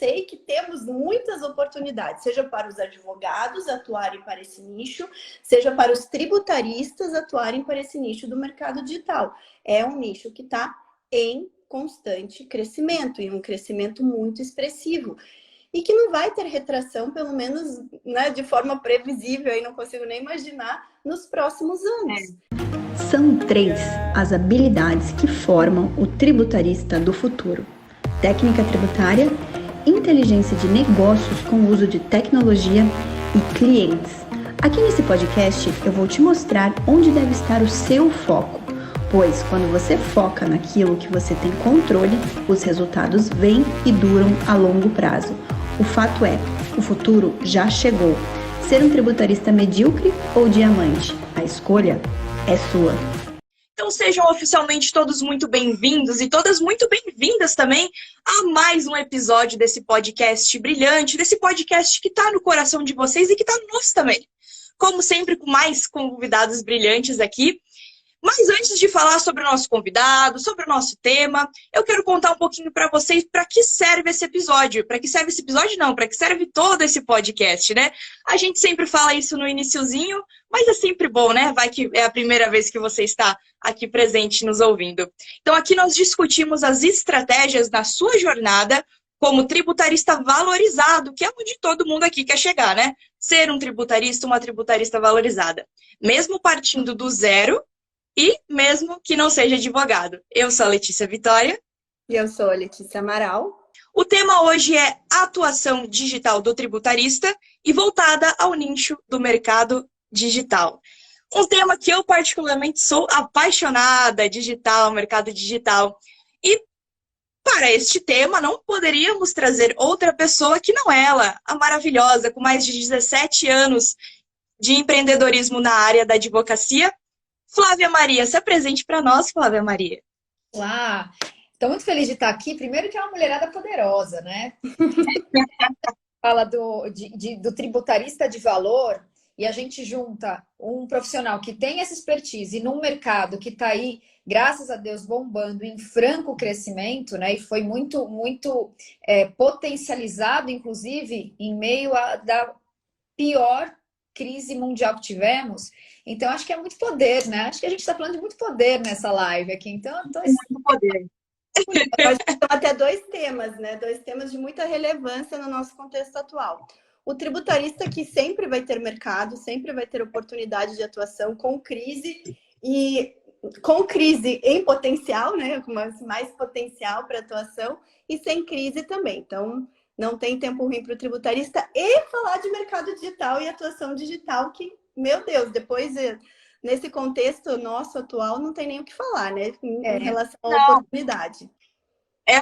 sei que temos muitas oportunidades, seja para os advogados atuarem para esse nicho, seja para os tributaristas atuarem para esse nicho do mercado digital. É um nicho que está em constante crescimento e um crescimento muito expressivo. E que não vai ter retração, pelo menos, né, de forma previsível, aí não consigo nem imaginar, nos próximos anos. São 3 as habilidades que formam o tributarista do futuro: técnica tributária, inteligência de negócios com uso de tecnologia e clientes. Aqui nesse podcast eu vou te mostrar onde deve estar o seu foco, pois quando você foca naquilo que você tem controle, os resultados vêm e duram a longo prazo. O fato é, o futuro já chegou. Ser um tributarista medíocre ou diamante? A escolha é sua. Então sejam oficialmente todos muito bem-vindos e todas muito bem-vindas também a mais um episódio desse podcast brilhante, desse podcast que está no coração de vocês e que está no nosso também. Como sempre, com mais convidados brilhantes aqui. Mas antes de falar sobre o nosso convidado, sobre o nosso tema, eu quero contar um pouquinho para vocês para que serve esse episódio. Para que serve esse episódio? Não, para que serve todo esse podcast, né? A gente sempre fala isso no iniciozinho, mas é sempre bom, né? Vai que é a primeira vez que você está aqui presente nos ouvindo. Então aqui nós discutimos as estratégias na sua jornada como tributarista valorizado, que é onde todo mundo aqui quer chegar, né? Ser um tributarista, uma tributarista valorizada. Mesmo partindo do zero, e mesmo que não seja advogado. Eu sou a Letícia Vitória. E eu sou a Letícia Amaral. O tema hoje é atuação digital do tributarista e voltada ao nicho do mercado digital. Um tema que eu particularmente sou apaixonada, digital, mercado digital. E para este tema não poderíamos trazer outra pessoa que não ela, a maravilhosa, com mais de 17 anos de empreendedorismo na área da advocacia, Flávia Maria. Se apresente para nós, Flávia Maria. Olá, estou muito feliz de estar aqui. Primeiro que é uma mulherada poderosa, né? Fala do tributarista de valor e a gente junta um profissional que tem essa expertise num mercado que está aí, graças a Deus, bombando em franco crescimento, né? E foi muito potencializado, inclusive, em meio da pior crise mundial que tivemos. Então, acho que é muito poder, né? Acho que a gente está falando de muito poder nessa live aqui. Então, eu tô... Muito poder. São até 2 temas, né? 2 temas de muita relevância no nosso contexto atual. O tributarista que sempre vai ter mercado, sempre vai ter oportunidade de atuação com crise em potencial, né? Com mais potencial para atuação e sem crise também. Então, não tem tempo ruim para o tributarista. E falar de mercado digital e atuação digital, que, meu Deus, depois, nesse contexto nosso atual, não tem nem o que falar, né? Em relação à oportunidade.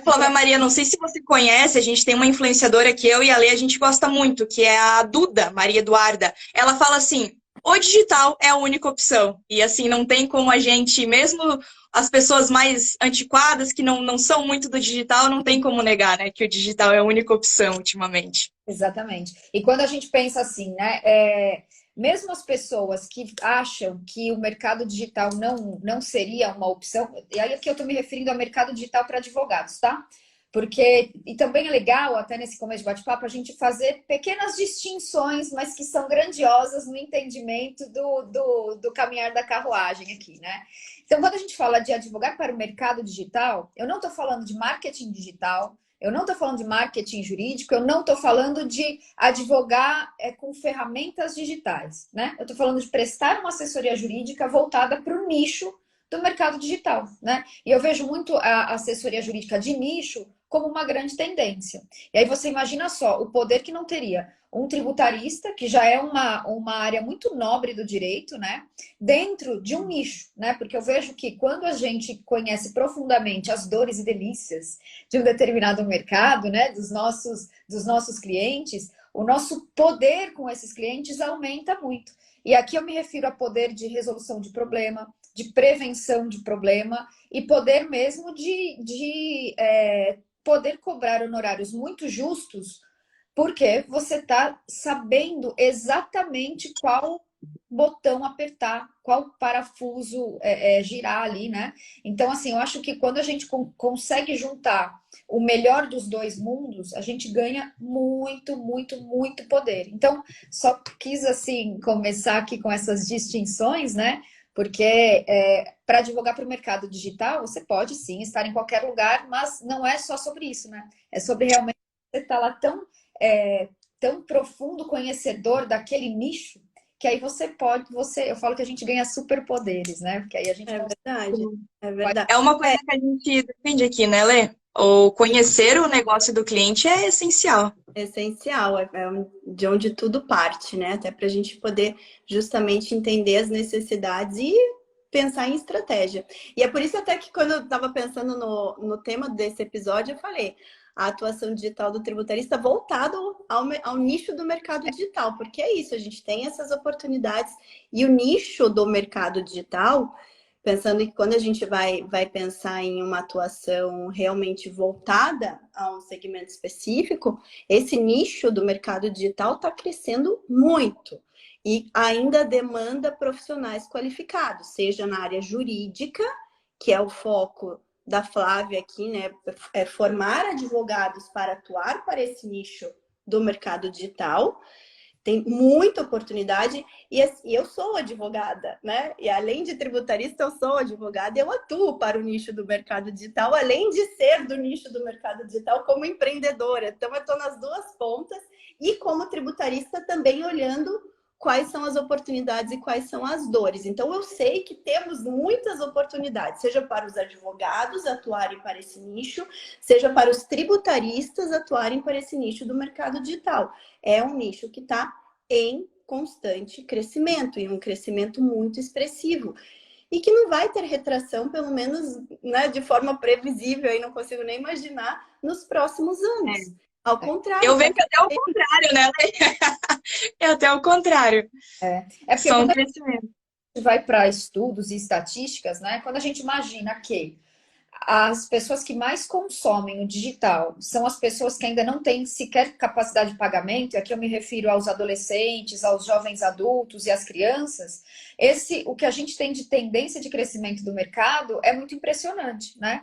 Flávia Maria, não sei se você conhece, a gente tem uma influenciadora que eu e a Lê, a gente gosta muito, que é a Duda, Maria Eduarda. Ela fala assim, o digital é a única opção. E assim, não tem como a gente, mesmo as pessoas mais antiquadas, que não são muito do digital, não tem como negar, né? Que o digital é a única opção ultimamente. Exatamente. E quando a gente pensa assim, né? Mesmo as pessoas que acham que o mercado digital não seria uma opção, e aí aqui eu estou me referindo ao mercado digital para advogados, tá? Porque, e também é legal, até nesse começo de bate-papo, a gente fazer pequenas distinções, mas que são grandiosas no entendimento do caminhar da carruagem aqui, né? Então, quando a gente fala de advogar para o mercado digital, eu não estou falando de marketing digital, eu não estou falando de marketing jurídico, eu não estou falando de advogar com ferramentas digitais, né? Eu estou falando de prestar uma assessoria jurídica voltada para o nicho do mercado digital, né? E eu vejo muito a assessoria jurídica de nicho como uma grande tendência. E aí você imagina só o poder que não teria um tributarista, que já é uma área muito nobre do direito, né? Dentro de um nicho, né? Porque eu vejo que quando a gente conhece profundamente as dores e delícias de um determinado mercado, né? Dos nossos clientes, o nosso poder com esses clientes aumenta muito. E aqui eu me refiro a poder de resolução de problema, de prevenção de problema e poder mesmo de poder cobrar honorários muito justos, porque você está sabendo exatamente qual botão apertar, qual parafuso girar ali, né? Então, assim, eu acho que quando a gente consegue juntar o melhor dos dois mundos, a gente ganha muito, muito, muito poder. Então, só quis, assim, começar aqui com essas distinções, né? Porque para advogar para o mercado digital, você pode sim estar em qualquer lugar, mas não é só sobre isso, né? É sobre realmente você estar lá tão profundo conhecedor daquele nicho que aí você pode, eu falo que a gente ganha superpoderes, né? Porque aí a gente É verdade, é vai. verdade. É uma coisa que a gente defende aqui, né, Lê? O conhecer o negócio do cliente é essencial. Essencial, de onde tudo parte, né? Até para a gente poder justamente entender as necessidades e pensar em estratégia. E é por isso até que quando eu estava pensando no tema desse episódio, eu falei a atuação digital do tributarista voltado ao nicho do mercado digital, porque é isso, a gente tem essas oportunidades e o nicho do mercado digital, pensando que quando a gente vai pensar em uma atuação realmente voltada a um segmento específico, esse nicho do mercado digital está crescendo muito e ainda demanda profissionais qualificados, seja na área jurídica, que é o foco da Flávia aqui, né? É formar advogados para atuar para esse nicho do mercado digital. Tem muita oportunidade e eu sou advogada, né? E além de tributarista, eu sou advogada e eu atuo para o nicho do mercado digital, além de ser do nicho do mercado digital como empreendedora. Então, eu estou nas duas pontas e como tributarista também olhando quais são as oportunidades e quais são as dores. Então, eu sei que temos muitas oportunidades, seja para os advogados atuarem para esse nicho, seja para os tributaristas atuarem para esse nicho do mercado digital. É um nicho que está em constante crescimento e um crescimento muito expressivo. E que não vai ter retração, pelo menos, né, de forma previsível, aí não consigo nem imaginar, nos próximos anos. Ao contrário. Eu vejo até o contrário, né? É até o contrário. É porque Só um quando a crescimento. gente vai para estudos e estatísticas, né? Quando a gente imagina que as pessoas que mais consomem o digital são as pessoas que ainda não têm sequer capacidade de pagamento, e aqui eu me refiro aos adolescentes, aos jovens adultos e às crianças, o que a gente tem de tendência de crescimento do mercado é muito impressionante, né?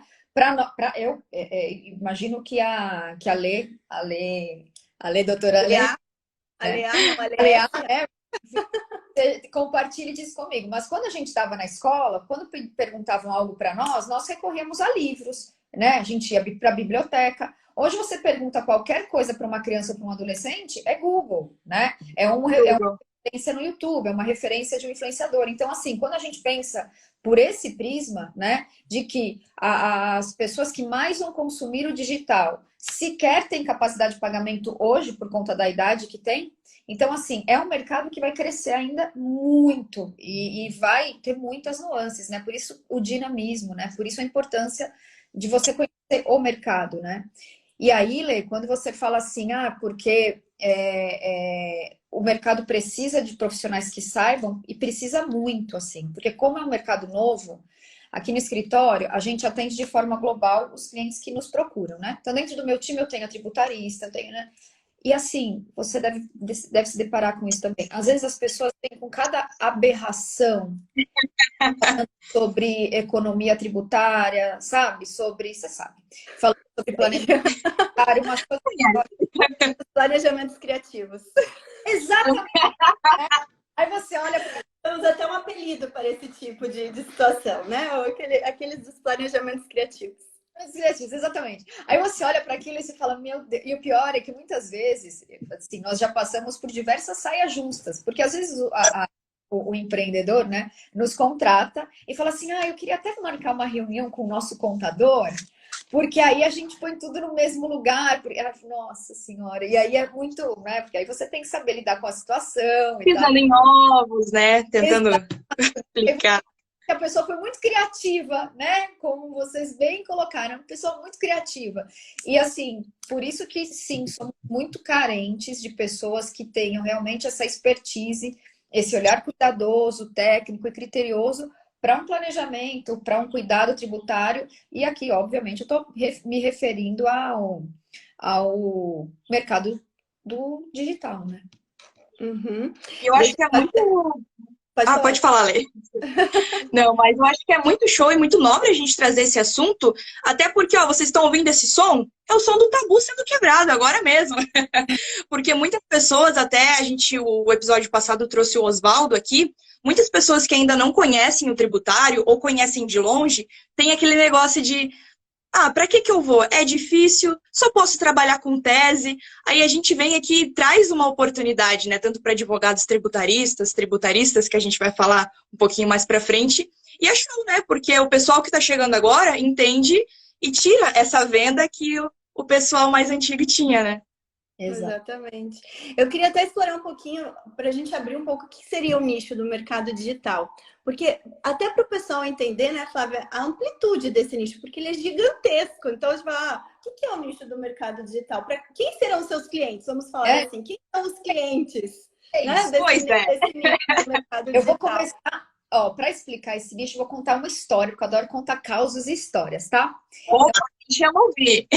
Eu imagino que a Lê, doutora Lê, Aliás, né? Compartilhe disso comigo. Mas quando a gente estava na escola, quando perguntavam algo para nós recorríamos a livros, né? A gente ia para a biblioteca. Hoje você pergunta qualquer coisa para uma criança ou para um adolescente, é Google, né? É uma referência no YouTube, é uma referência de um influenciador. Então, assim, quando a gente pensa por esse prisma, né, de que as pessoas que mais vão consumir o digital sequer têm capacidade de pagamento hoje por conta da idade que tem, então, assim, é um mercado que vai crescer ainda muito e vai ter muitas nuances, né? Por isso o dinamismo, né? Por isso a importância de você conhecer o mercado, né? E aí, Lê, quando você fala assim, porque o mercado precisa de profissionais que saibam, e precisa muito, assim, porque como é um mercado novo, aqui no escritório, a gente atende de forma global os clientes que nos procuram, né? Então, dentro do meu time, eu tenho a tributarista, eu tenho, né? E assim, você deve se deparar com isso também. Às vezes as pessoas têm com cada aberração sobre economia tributária, sabe? Você sabe. Falando sobre planejamento tributário, umas coisas. planejamentos criativos. Exatamente. Aí você olha. Temos até um apelido para esse tipo de situação, né? Aqueles dos planejamentos criativos. Exatamente. Aí você olha para aquilo e você fala, meu Deus. E o pior é que muitas vezes, assim, nós já passamos por diversas saias justas, porque às vezes o empreendedor, né, nos contrata e fala assim, eu queria até marcar uma reunião com o nosso contador, porque aí a gente põe tudo no mesmo lugar. Nossa Senhora, e aí é muito, né? Porque aí você tem que saber lidar com a situação. Pisando em ovos, né? Tentando explicar. A pessoa foi muito criativa, né? Como vocês bem colocaram, uma pessoa muito criativa. E assim, por isso que sim, somos muito carentes de pessoas que tenham realmente essa expertise, esse olhar cuidadoso, técnico e criterioso para um planejamento, para um cuidado tributário. E aqui, obviamente, eu estou me referindo ao mercado do digital, né? Uhum. E eu acho que é muito... Pode falar, Lê. Não, mas eu acho que é muito show e muito nobre a gente trazer esse assunto, até porque, ó, vocês estão ouvindo esse som? É o som do tabu sendo quebrado, agora mesmo. Porque muitas pessoas, até o episódio passado trouxe o Oswaldo aqui, muitas pessoas que ainda não conhecem o tributário ou conhecem de longe, tem aquele negócio de para que eu vou? É difícil, só posso trabalhar com tese. Aí a gente vem aqui e traz uma oportunidade, né? Tanto para advogados tributaristas, que a gente vai falar um pouquinho mais para frente. E é show, né? Porque o pessoal que está chegando agora entende e tira essa venda que o pessoal mais antigo tinha, né? Exatamente. Eu queria até explorar um pouquinho, para a gente abrir um pouco o que seria o nicho do mercado digital. Porque até para o pessoal entender, né, Flávia, a amplitude desse nicho, porque ele é gigantesco. Então, a gente fala, o que é o nicho do mercado digital? Para quem serão os seus clientes? Vamos falar assim, quem são os clientes né, desse nicho do mercado digital? Eu vou começar, para explicar esse nicho, eu vou contar uma história, porque eu adoro contar causos e histórias, tá? Opa, deixa eu ouvir.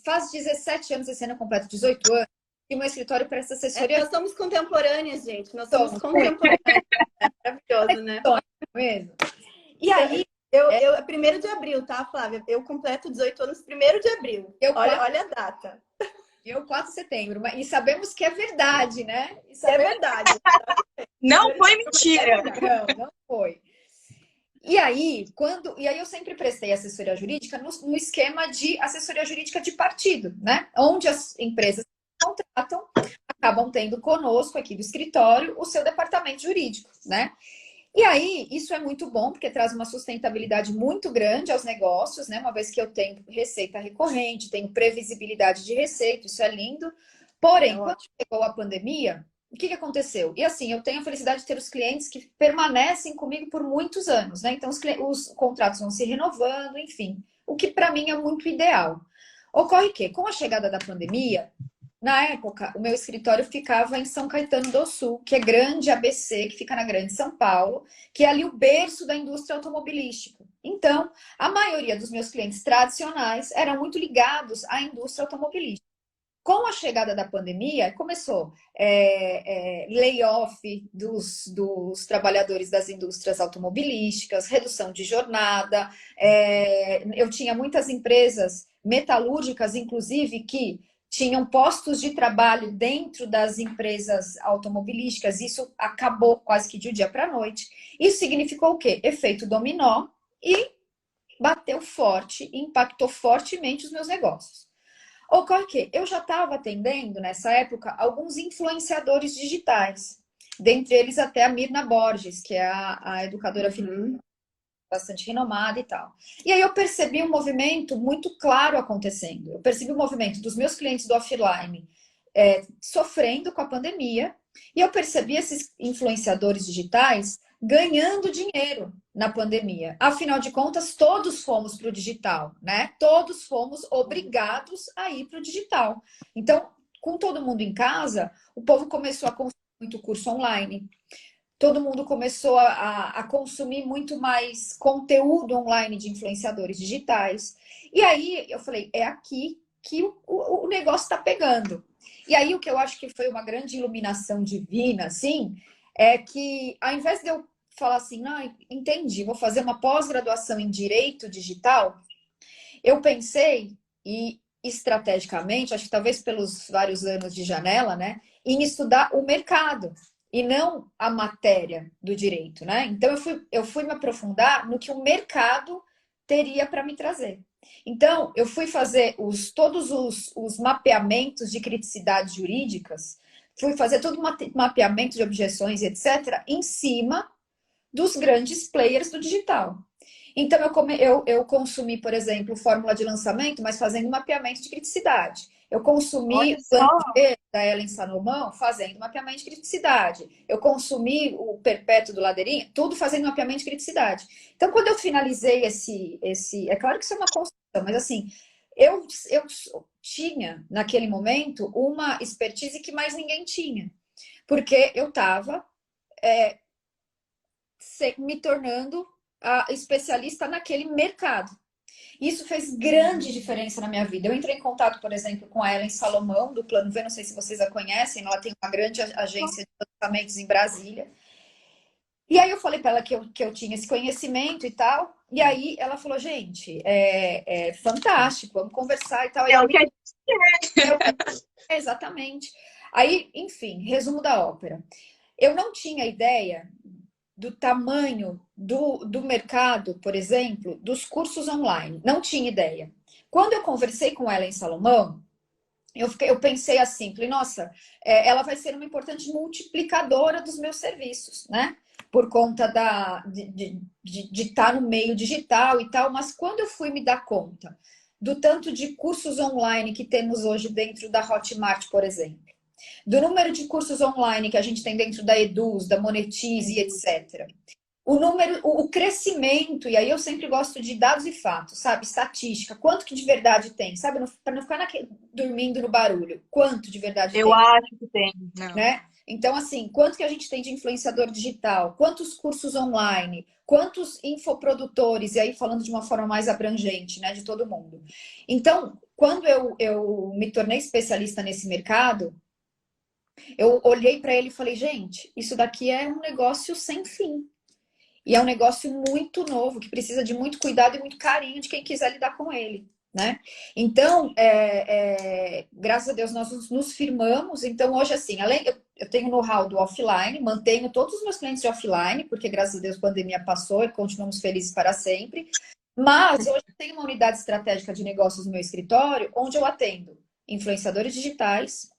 Faz 17 anos, esse ano eu completo 18 anos, e meu escritório presta assessoria. Nós somos contemporâneas, gente. Nós somos contemporâneas. É maravilhoso, né? Mesmo. E aí... É 1º de abril, tá, Flávia? Eu completo 18 anos 1º de abril. Olha a data. Eu, 4 de setembro. E sabemos que é verdade, né? É verdade. Não foi mentira. Não foi. E aí eu sempre prestei assessoria jurídica no esquema de assessoria jurídica de partido, né? Onde as empresas que contratam acabam tendo conosco aqui do escritório o seu departamento jurídico, né? E aí, isso é muito bom, porque traz uma sustentabilidade muito grande aos negócios, né? Uma vez que eu tenho receita recorrente, tenho previsibilidade de receita, isso é lindo. Porém, quando chegou a pandemia, o que aconteceu? E assim, eu tenho a felicidade de ter os clientes que permanecem comigo por muitos anos, né? Então, os contratos vão se renovando, enfim. O que para mim é muito ideal. Ocorre que, com a chegada da pandemia, na época, o meu escritório ficava em São Caetano do Sul, que é grande ABC, que fica na Grande São Paulo, que é ali o berço da indústria automobilística. Então, a maioria dos meus clientes tradicionais eram muito ligados à indústria automobilística. Com a chegada da pandemia, começou layoff dos trabalhadores das indústrias automobilísticas, redução de jornada. Eu tinha muitas empresas metalúrgicas, inclusive, que tinham postos de trabalho dentro das empresas automobilísticas. Isso acabou quase que de um dia para a noite. Isso significou o quê? Efeito dominó e bateu forte, impactou fortemente os meus negócios. Ocorre que eu já estava atendendo, nessa época, alguns influenciadores digitais. Dentre eles até a Mirna Borges, que é a educadora financeira, bastante renomada e tal. E aí eu percebi um movimento muito claro acontecendo. Eu percebi o movimento dos meus clientes do offline sofrendo com a pandemia, e eu percebi esses influenciadores digitais ganhando dinheiro na pandemia. Afinal de contas, todos fomos para o digital, né? Todos fomos obrigados a ir para o digital. Então, com todo mundo em casa, o povo começou a consumir muito curso online. Todo mundo começou a consumir muito mais conteúdo online de influenciadores digitais. E aí eu falei, é aqui que o negócio está pegando. E aí o que eu acho que foi uma grande iluminação divina, assim, é que ao invés de eu falar assim, não, entendi, vou fazer uma pós-graduação em Direito Digital, eu pensei, e estrategicamente, acho que talvez pelos vários anos de janela, né, em estudar o mercado e não a matéria do direito, né? Então eu fui me aprofundar no que o mercado teria para me trazer. Então, eu fui fazer todos os mapeamentos de criticidades jurídicas, fui fazer todo o mapeamento de objeções, etc., em cima dos grandes players do digital. Então, eu consumi, por exemplo, fórmula de lançamento, mas fazendo mapeamento de criticidade. Eu consumi o plano da Ellen Salomão fazendo mapeamento de criticidade. Eu consumi o Perpétuo do Ladeirinha, tudo fazendo mapeamento de criticidade. Então, quando eu finalizei é claro que isso é uma construção, mas assim, eu tinha, naquele momento, uma expertise que mais ninguém tinha. Porque eu estava me tornando a especialista naquele mercado. Isso fez grande diferença na minha vida. Eu entrei em contato, por exemplo, com a Ellen Salomão, do Plano V, não sei se vocês a conhecem, ela tem uma grande agência de lançamentos em Brasília. E aí eu falei para ela que eu tinha esse conhecimento e tal. E aí ela falou, gente, é fantástico, vamos conversar e tal. É o que a gente Exatamente. Aí, enfim, resumo da ópera. Eu não tinha ideia do tamanho do mercado, por exemplo, dos cursos online. Não tinha ideia. Quando eu conversei com ela em Salomão, eu pensei assim, falei, nossa, ela vai ser uma importante multiplicadora dos meus serviços, né? Por conta de estar no meio digital e tal, mas quando eu fui me dar conta do tanto de cursos online que temos hoje dentro da Hotmart, por exemplo, do número de cursos online que a gente tem dentro da Eduz, da Monetize, etc. O crescimento, e aí eu sempre gosto de dados e fatos, sabe? Estatística, quanto que de verdade tem, sabe? Para não ficar dormindo no barulho, quanto de verdade Eu tem, acho que tem. Não. né? Então, assim, quanto que a gente tem de influenciador digital? Quantos cursos online? Quantos infoprodutores? E aí falando de uma forma mais abrangente, né? De todo mundo. Então, quando eu me tornei especialista nesse mercado, eu olhei para ele e falei, gente, isso daqui é um negócio sem fim. E é um negócio muito novo, que precisa de muito cuidado e muito carinho de quem quiser lidar com ele, né? Então, graças a Deus, nós nos firmamos. Então, hoje, assim, além eu tenho know-how do offline, mantenho todos os meus clientes de offline, porque graças a Deus a pandemia passou e continuamos felizes para sempre. Mas hoje eu tenho uma unidade estratégica de negócios no meu escritório, onde eu atendo influenciadores digitais,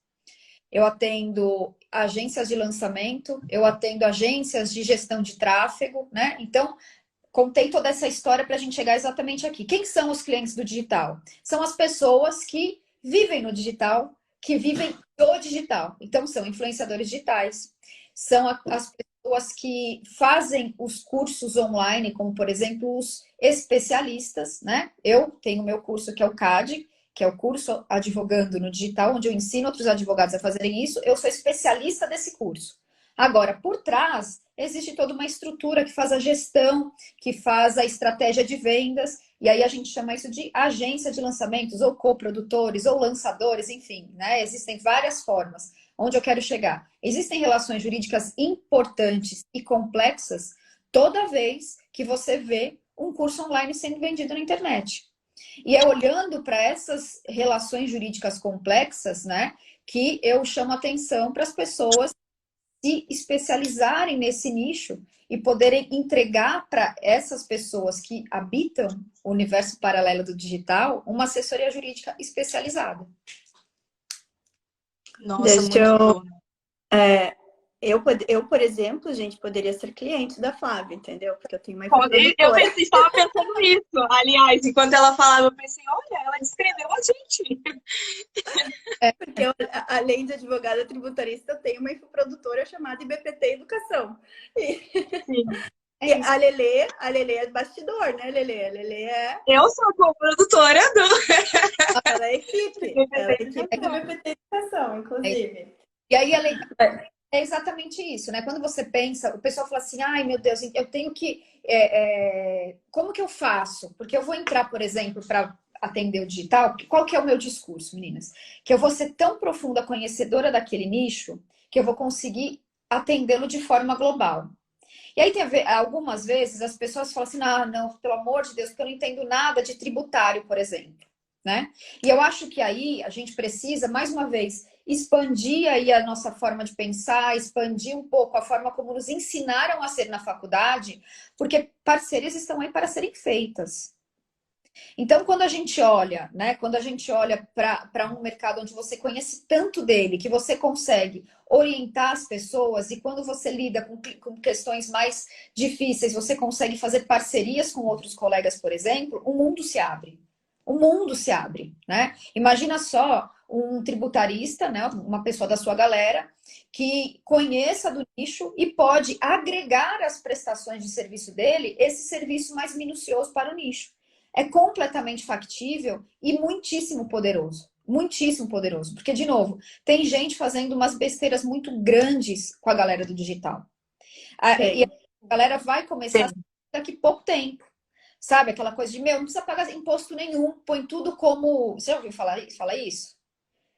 eu atendo agências de lançamento, eu atendo agências de gestão de tráfego, né? Então, contei toda essa história para a gente chegar exatamente aqui. Quem são os clientes do digital? São as pessoas que vivem no digital, que vivem do digital. Então, são influenciadores digitais, são as pessoas que fazem os cursos online, como, por exemplo, os especialistas, né? Eu tenho meu curso que é o CAD, que é o curso Advogando no Digital, onde eu ensino outros advogados a fazerem isso. Eu sou especialista desse curso. Agora, por trás, existe toda uma estrutura que faz a gestão, que faz a estratégia de vendas, e aí a gente chama isso de agência de lançamentos, ou coprodutores, ou lançadores, enfim, né? Existem várias formas. Onde eu quero chegar? Existem relações jurídicas importantes e complexas toda vez que você vê um curso online sendo vendido na internet. E é olhando para essas relações jurídicas complexas, né, que eu chamo atenção para as pessoas se especializarem nesse nicho e poderem entregar para essas pessoas que habitam o universo paralelo do digital uma assessoria jurídica especializada. Nossa, muito Deixa bom. eu, por exemplo, gente, poderia ser cliente da Flávia, entendeu? Porque eu tenho uma Eu produtora. estava pensando nisso. Aliás, enquanto ela falava, eu pensei, olha, ela descreveu a gente. Porque eu, além de advogada tributarista, eu tenho uma infoprodutora chamada IBPT Educação. Sim. E a Lelê é bastidor, né, Lelê? A Lelê é... Eu sou co-produtora Ela é equipe. Ela é equipe do IBPT Educação, inclusive. E aí é exatamente isso, né? Quando você pensa, o pessoal fala assim, ai meu Deus, eu tenho que... como que eu faço? Porque eu vou entrar, por exemplo, para atender o digital, qual que é o meu discurso, meninas? Que eu vou ser tão profunda conhecedora daquele nicho que eu vou conseguir atendê-lo de forma global. E aí algumas vezes as pessoas falam assim, ah, não, pelo amor de Deus, porque eu não entendo nada de tributário, por exemplo, né? E eu acho que aí a gente precisa, mais uma vez, expandir aí a nossa forma de pensar, expandir um pouco a forma como nos ensinaram a ser na faculdade, porque parcerias estão aí para serem feitas. Então, quando a gente olha, né, quando a gente olha para um mercado onde você conhece tanto dele, que você consegue orientar as pessoas, e quando você lida com questões mais difíceis, você consegue fazer parcerias com outros colegas, por exemplo, o mundo se abre. O mundo se abre, né? Imagina só um tributarista, né, uma pessoa da sua galera, que conheça do nicho e pode agregar às prestações de serviço dele esse serviço mais minucioso para o nicho. É completamente factível e muitíssimo poderoso. Muitíssimo poderoso. Porque, de novo, tem gente fazendo umas besteiras muito grandes com a galera do digital. E a galera vai começar daqui a pouco tempo. Sabe? Aquela coisa de, meu, não precisa pagar imposto nenhum, põe tudo como... Você já ouviu falar isso?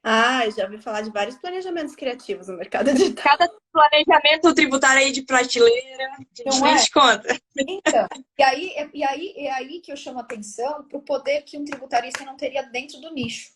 Ah, eu já ouvi falar de vários planejamentos criativos no mercado digital. Cada planejamento tributário aí de prateleira, a gente Não nem é? te conta. Então, e aí que eu chamo a atenção para o poder que um tributarista não teria dentro do nicho,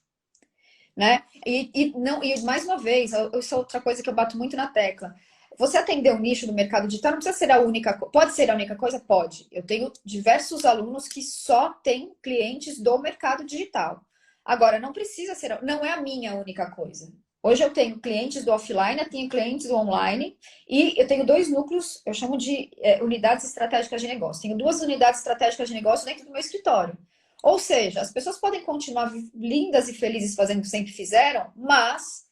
né? E mais uma vez, isso é outra coisa que eu bato muito na tecla. Você atender o nicho do mercado digital não precisa ser a única coisa. Pode ser a única coisa? Pode. Eu tenho diversos alunos que só têm clientes do mercado digital. Agora, não precisa ser, não é a minha única coisa. Hoje eu tenho clientes do offline, eu tenho clientes do online e eu tenho dois núcleos, eu chamo de unidades estratégicas de negócio. Tenho duas unidades estratégicas de negócio dentro do meu escritório. Ou seja, as pessoas podem continuar lindas e felizes fazendo o que sempre fizeram, mas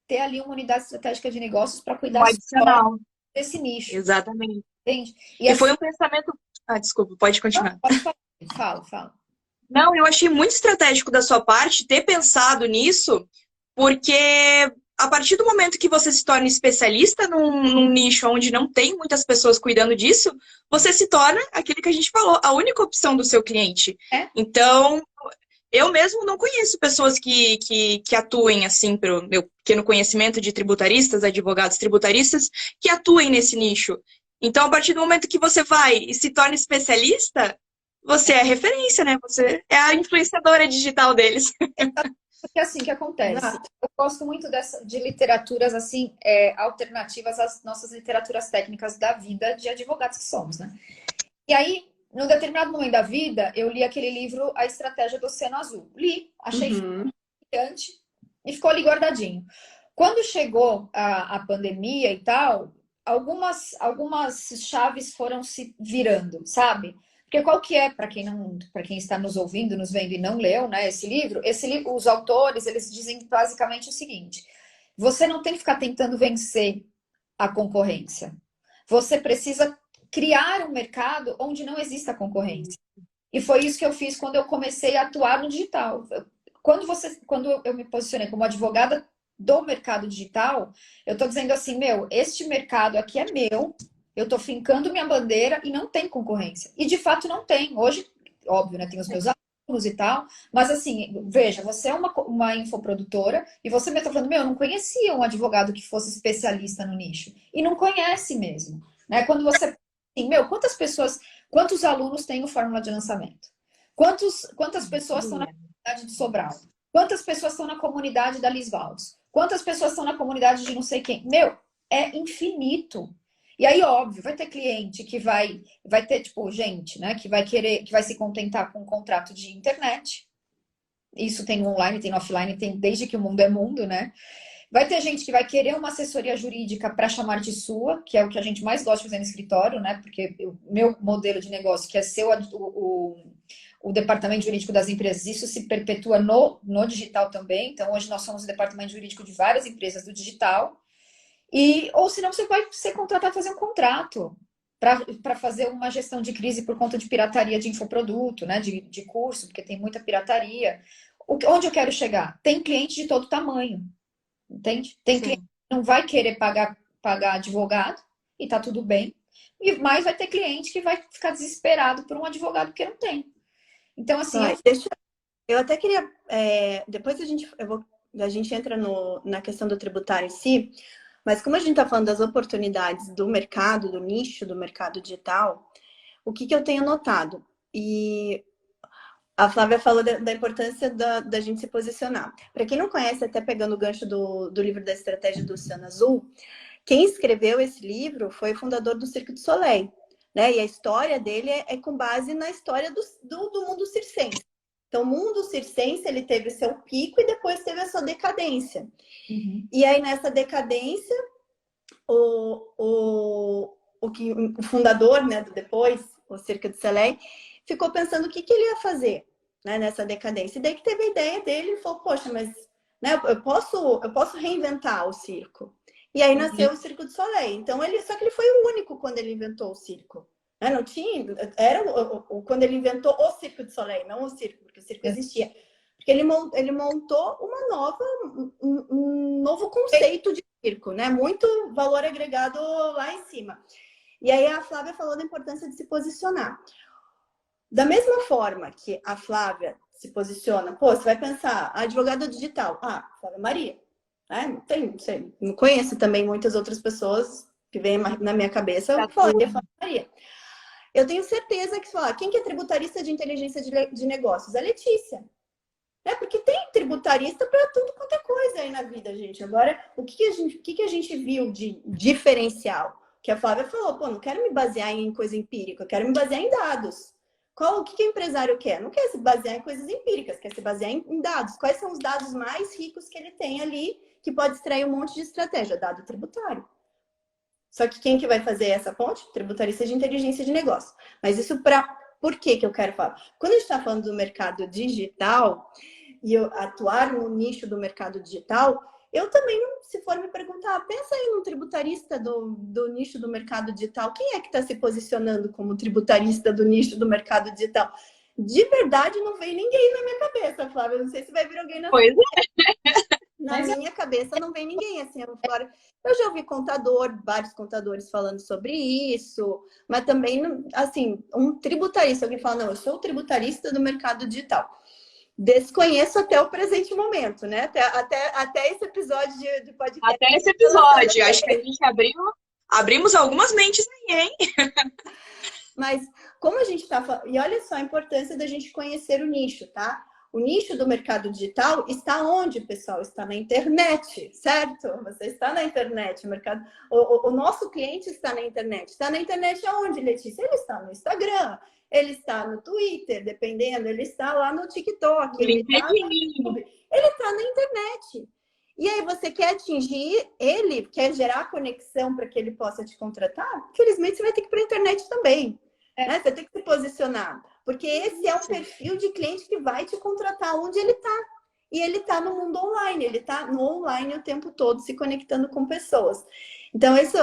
ter ali uma unidade estratégica de negócios para cuidar Um só adicional. desse nicho, Exatamente. entende? E E assim, foi um pensamento. Ah, desculpa, pode continuar. pode falar, fala. Não, eu achei muito estratégico da sua parte ter pensado nisso, porque a partir do momento que você se torna especialista num nicho onde não tem muitas pessoas cuidando disso, você se torna aquele que a gente falou, a única opção do seu cliente. É. Então, eu mesmo não conheço pessoas que atuem assim, pelo meu pequeno conhecimento de tributaristas, advogados tributaristas, que atuem nesse nicho. Então, a partir do momento que você vai e se torna especialista, você é referência, né? Você é a influenciadora digital deles. Porque assim que acontece. Exato. Eu gosto muito de literaturas assim, alternativas às nossas literaturas técnicas da vida de advogados que somos, né? E aí, num determinado momento da vida, eu li aquele livro A Estratégia do Oceano Azul. Li, achei fascinante e ficou ali guardadinho. Quando chegou a pandemia e tal, algumas chaves foram se virando, sabe? Porque qual que é, para quem está nos ouvindo, nos vendo e não leu, né, esse livro, os autores, eles dizem basicamente o seguinte: você não tem que ficar tentando vencer a concorrência. Você precisa criar um mercado onde não exista concorrência. E foi isso que eu fiz quando eu comecei a atuar no digital. Quando eu me posicionei como advogada do mercado digital, eu estou dizendo assim, este mercado aqui é meu, eu estou fincando minha bandeira e não tem concorrência. E de fato não tem. Hoje, óbvio, né, tem os meus alunos e tal, mas assim, veja, você é uma infoprodutora e você me está falando, eu não conhecia um advogado que fosse especialista no nicho. E não conhece mesmo. Né? Quando você assim, quantos alunos têm o Fórmula de Lançamento? Quantas pessoas estão na comunidade de Sobral? Quantas pessoas estão na comunidade da Liz Valdes? Quantas pessoas estão na comunidade de não sei quem? É infinito. E aí, óbvio, vai ter cliente que vai ter, tipo, gente, né, que vai querer, que vai se contentar com um contrato de internet. Isso tem no online, tem no offline, tem desde que o mundo é mundo, né? Vai ter gente que vai querer uma assessoria jurídica para chamar de sua, que é o que a gente mais gosta de fazer no escritório, né? Porque o meu modelo de negócio, que é ser o departamento jurídico das empresas, isso se perpetua no digital também. Então, hoje nós somos o departamento jurídico de várias empresas do digital. Ou senão você vai ser contratado para fazer um contrato, para fazer uma gestão de crise por conta de pirataria de infoproduto, né? De curso, porque tem muita pirataria. Onde eu quero chegar? Tem cliente de todo tamanho. Entende? Tem cliente que não vai querer pagar advogado e tá tudo bem. Mas vai ter cliente que vai ficar desesperado por um advogado que não tem. Então, assim. Eu até queria. Depois a gente entra na questão do tributário em si, mas como a gente está falando das oportunidades do mercado, do nicho do mercado digital, o que eu tenho notado? E a Flávia falou da importância da gente se posicionar. Para quem não conhece, até pegando o gancho do livro da Estratégia do Oceano Azul, quem escreveu esse livro foi o fundador do Cirque du Soleil, né? E a história dele é com base na história do mundo circense. Então, o mundo circense, ele teve o seu pico e depois teve a sua decadência. Uhum. E aí, nessa decadência, o fundador, né, depois, o Cirque du Soleil, ficou pensando o que ele ia fazer, né, nessa decadência. E daí que teve a ideia dele, ele falou, poxa, mas né, eu posso reinventar o circo. E aí nasceu o Cirque du Soleil. Então, só que ele foi o único quando ele inventou o circo. Não tinha, era quando ele inventou o Cirque du Soleil, não o circo, porque o circo existia. Porque ele montou um novo conceito de circo, né? Muito valor agregado lá em cima. E aí a Flávia falou da importância de se posicionar. Da mesma forma que a Flávia se posiciona, pô, você vai pensar, advogada digital, Flávia Maria. Né? Não tem, não conheço também muitas outras pessoas que vêm na minha cabeça, eu falaria Flávia Maria. Eu tenho certeza que quem que é tributarista de inteligência de negócios? A Letícia. Porque tem tributarista para tudo quanto é coisa aí na vida, gente. Agora, o que a gente viu de diferencial? Que a Flávia falou, pô, não quero me basear em coisa empírica, eu quero me basear em dados. O que o empresário quer? Não quer se basear em coisas empíricas, quer se basear em dados. Quais são os dados mais ricos que ele tem ali, que pode extrair um monte de estratégia? Dado tributário. Só que quem que vai fazer essa ponte? Tributarista de inteligência de negócio. Mas isso por que eu quero falar? Quando a gente está falando do mercado digital e eu atuar no nicho do mercado digital, eu também, se for me perguntar, pensa aí num tributarista do nicho do mercado digital. Quem é que está se posicionando como tributarista do nicho do mercado digital? De verdade, não veio ninguém na minha cabeça, Flávia. Não sei se vai vir alguém na Pois Na minha cabeça não vem ninguém assim. Eu já ouvi vários contadores falando sobre isso, mas também, assim, um tributarista, alguém fala, não, eu sou o tributarista do mercado digital. Desconheço até o presente momento, né? Até esse episódio de podcast. Até esse episódio. Acho que a gente abrimos algumas mentes aí, hein? Mas como a gente tá falando... E olha só a importância da gente conhecer o nicho, tá? O nicho do mercado digital está onde, pessoal? Está na internet, certo? Você está na internet. O nosso cliente está na internet. Está na internet aonde, Letícia? Ele está no Instagram, ele está no Twitter, dependendo, ele está lá no TikTok, ele está na internet. E aí você quer atingir ele, quer gerar conexão para que ele possa te contratar? Infelizmente, você vai ter que ir para a internet também. Né? Você tem que se posicionar. Porque esse é o perfil de cliente que vai te contratar onde ele está. E ele está no mundo online, ele está no online o tempo todo, se conectando com pessoas. Então, isso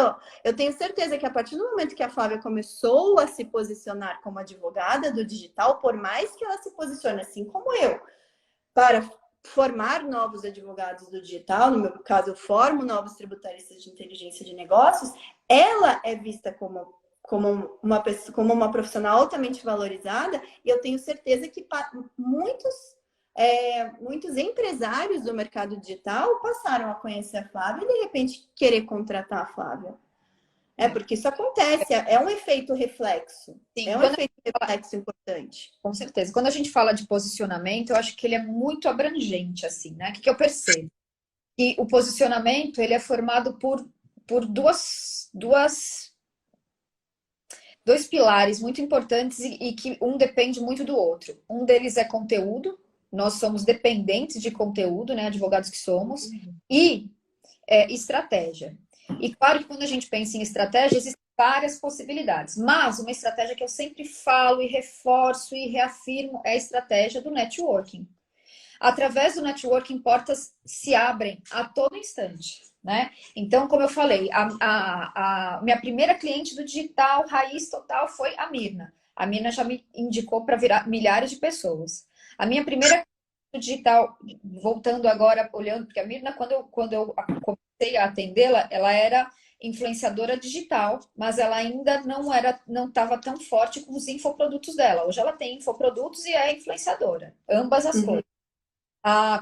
eu tenho certeza que a partir do momento que a Flávia começou a se posicionar como advogada do digital, por mais que ela se posicione assim como eu, para formar novos advogados do digital, no meu caso, eu formo novos tributaristas de inteligência de negócios, ela é vista como uma profissional altamente valorizada, e eu tenho certeza que muitos empresários do mercado digital passaram a conhecer a Flávia e, de repente, querer contratar a Flávia. Porque isso acontece, é um efeito reflexo. Sim, é um efeito reflexo importante. Com certeza. Quando a gente fala de posicionamento, eu acho que ele é muito abrangente, assim, né? O que eu percebo? E o posicionamento, ele é formado por dois pilares muito importantes e que um depende muito do outro. Um deles é conteúdo, nós somos dependentes de conteúdo, né, advogados que somos, e estratégia. E claro que quando a gente pensa em estratégia, existem várias possibilidades, mas uma estratégia que eu sempre falo e reforço e reafirmo é a estratégia do networking. Através do networking, portas se abrem a todo instante, né? Então, como eu falei, a minha primeira cliente do digital, raiz total, foi a Mirna. A Mirna já me indicou para virar milhares de pessoas. A minha primeira do digital, voltando agora, olhando, porque a Mirna, quando eu comecei a atendê-la, ela era influenciadora digital, mas ela ainda não estava tão forte com os infoprodutos dela. Hoje ela tem infoprodutos e é influenciadora, ambas as coisas.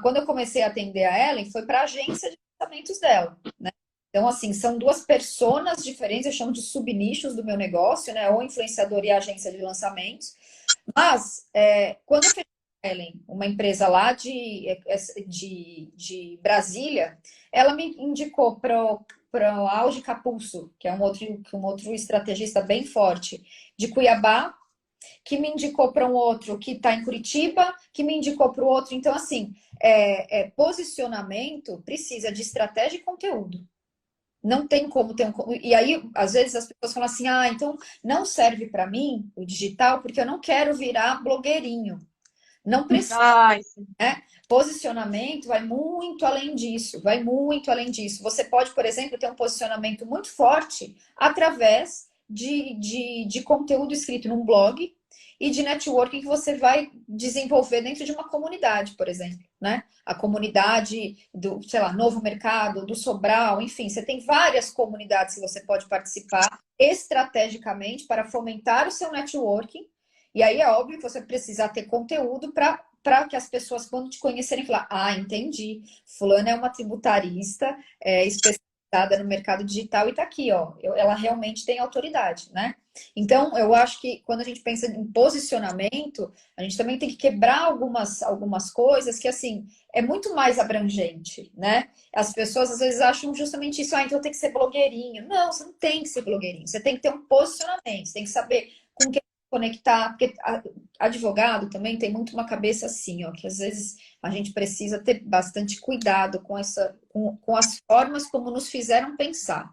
Quando eu comecei a atender a Ellen, foi para a agência de lançamentos dela, né? Então, assim, são duas personas diferentes, eu chamo de subnichos do meu negócio, né? Ou influenciador e agência de lançamentos. Mas, quando eu fechei a Ellen, uma empresa lá de Brasília, ela me indicou para o Auge Capulso, que é um outro estrategista bem forte, de Cuiabá, que me indicou para um outro que está em Curitiba, que me indicou para o outro. Então, assim, posicionamento precisa de estratégia e conteúdo. Não tem como ter E aí, às vezes, as pessoas falam assim, então não serve para mim o digital porque eu não quero virar blogueirinho. Não precisa, né? Posicionamento vai muito além disso, vai muito além disso. Você pode, por exemplo, ter um posicionamento muito forte através de conteúdo escrito num blog e de networking que você vai desenvolver dentro de uma comunidade, por exemplo, né? A comunidade do, sei lá, Novo Mercado, do Sobral, enfim, você tem várias comunidades que você pode participar estrategicamente para fomentar o seu networking E aí é óbvio que você precisa ter conteúdo para que as pessoas, quando te conhecerem, falar, entendi, fulana é uma tributarista especializada no mercado digital e tá aqui, ó, ela realmente tem autoridade, né? Então, eu acho que quando a gente pensa em posicionamento, a gente também tem que quebrar algumas coisas que, assim, é muito mais abrangente, né? As pessoas, às vezes, acham justamente isso, então tem que ser blogueirinho. Não, você não tem que ser blogueirinho, você tem que ter um posicionamento, você tem que saber com quem conectar, porque advogado também tem muito uma cabeça assim, ó, que às vezes a gente precisa ter bastante cuidado com as formas como nos fizeram pensar.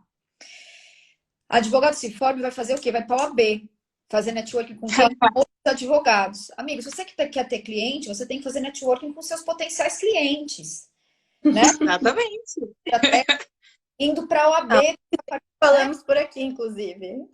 Advogado se forma e vai fazer o quê? Vai para o OAB, fazer networking com quem? Outros advogados. Amigo, se você quer ter cliente, você tem que fazer networking com seus potenciais clientes, né? Exatamente. Até indo para a OAB. Falamos por aqui, inclusive.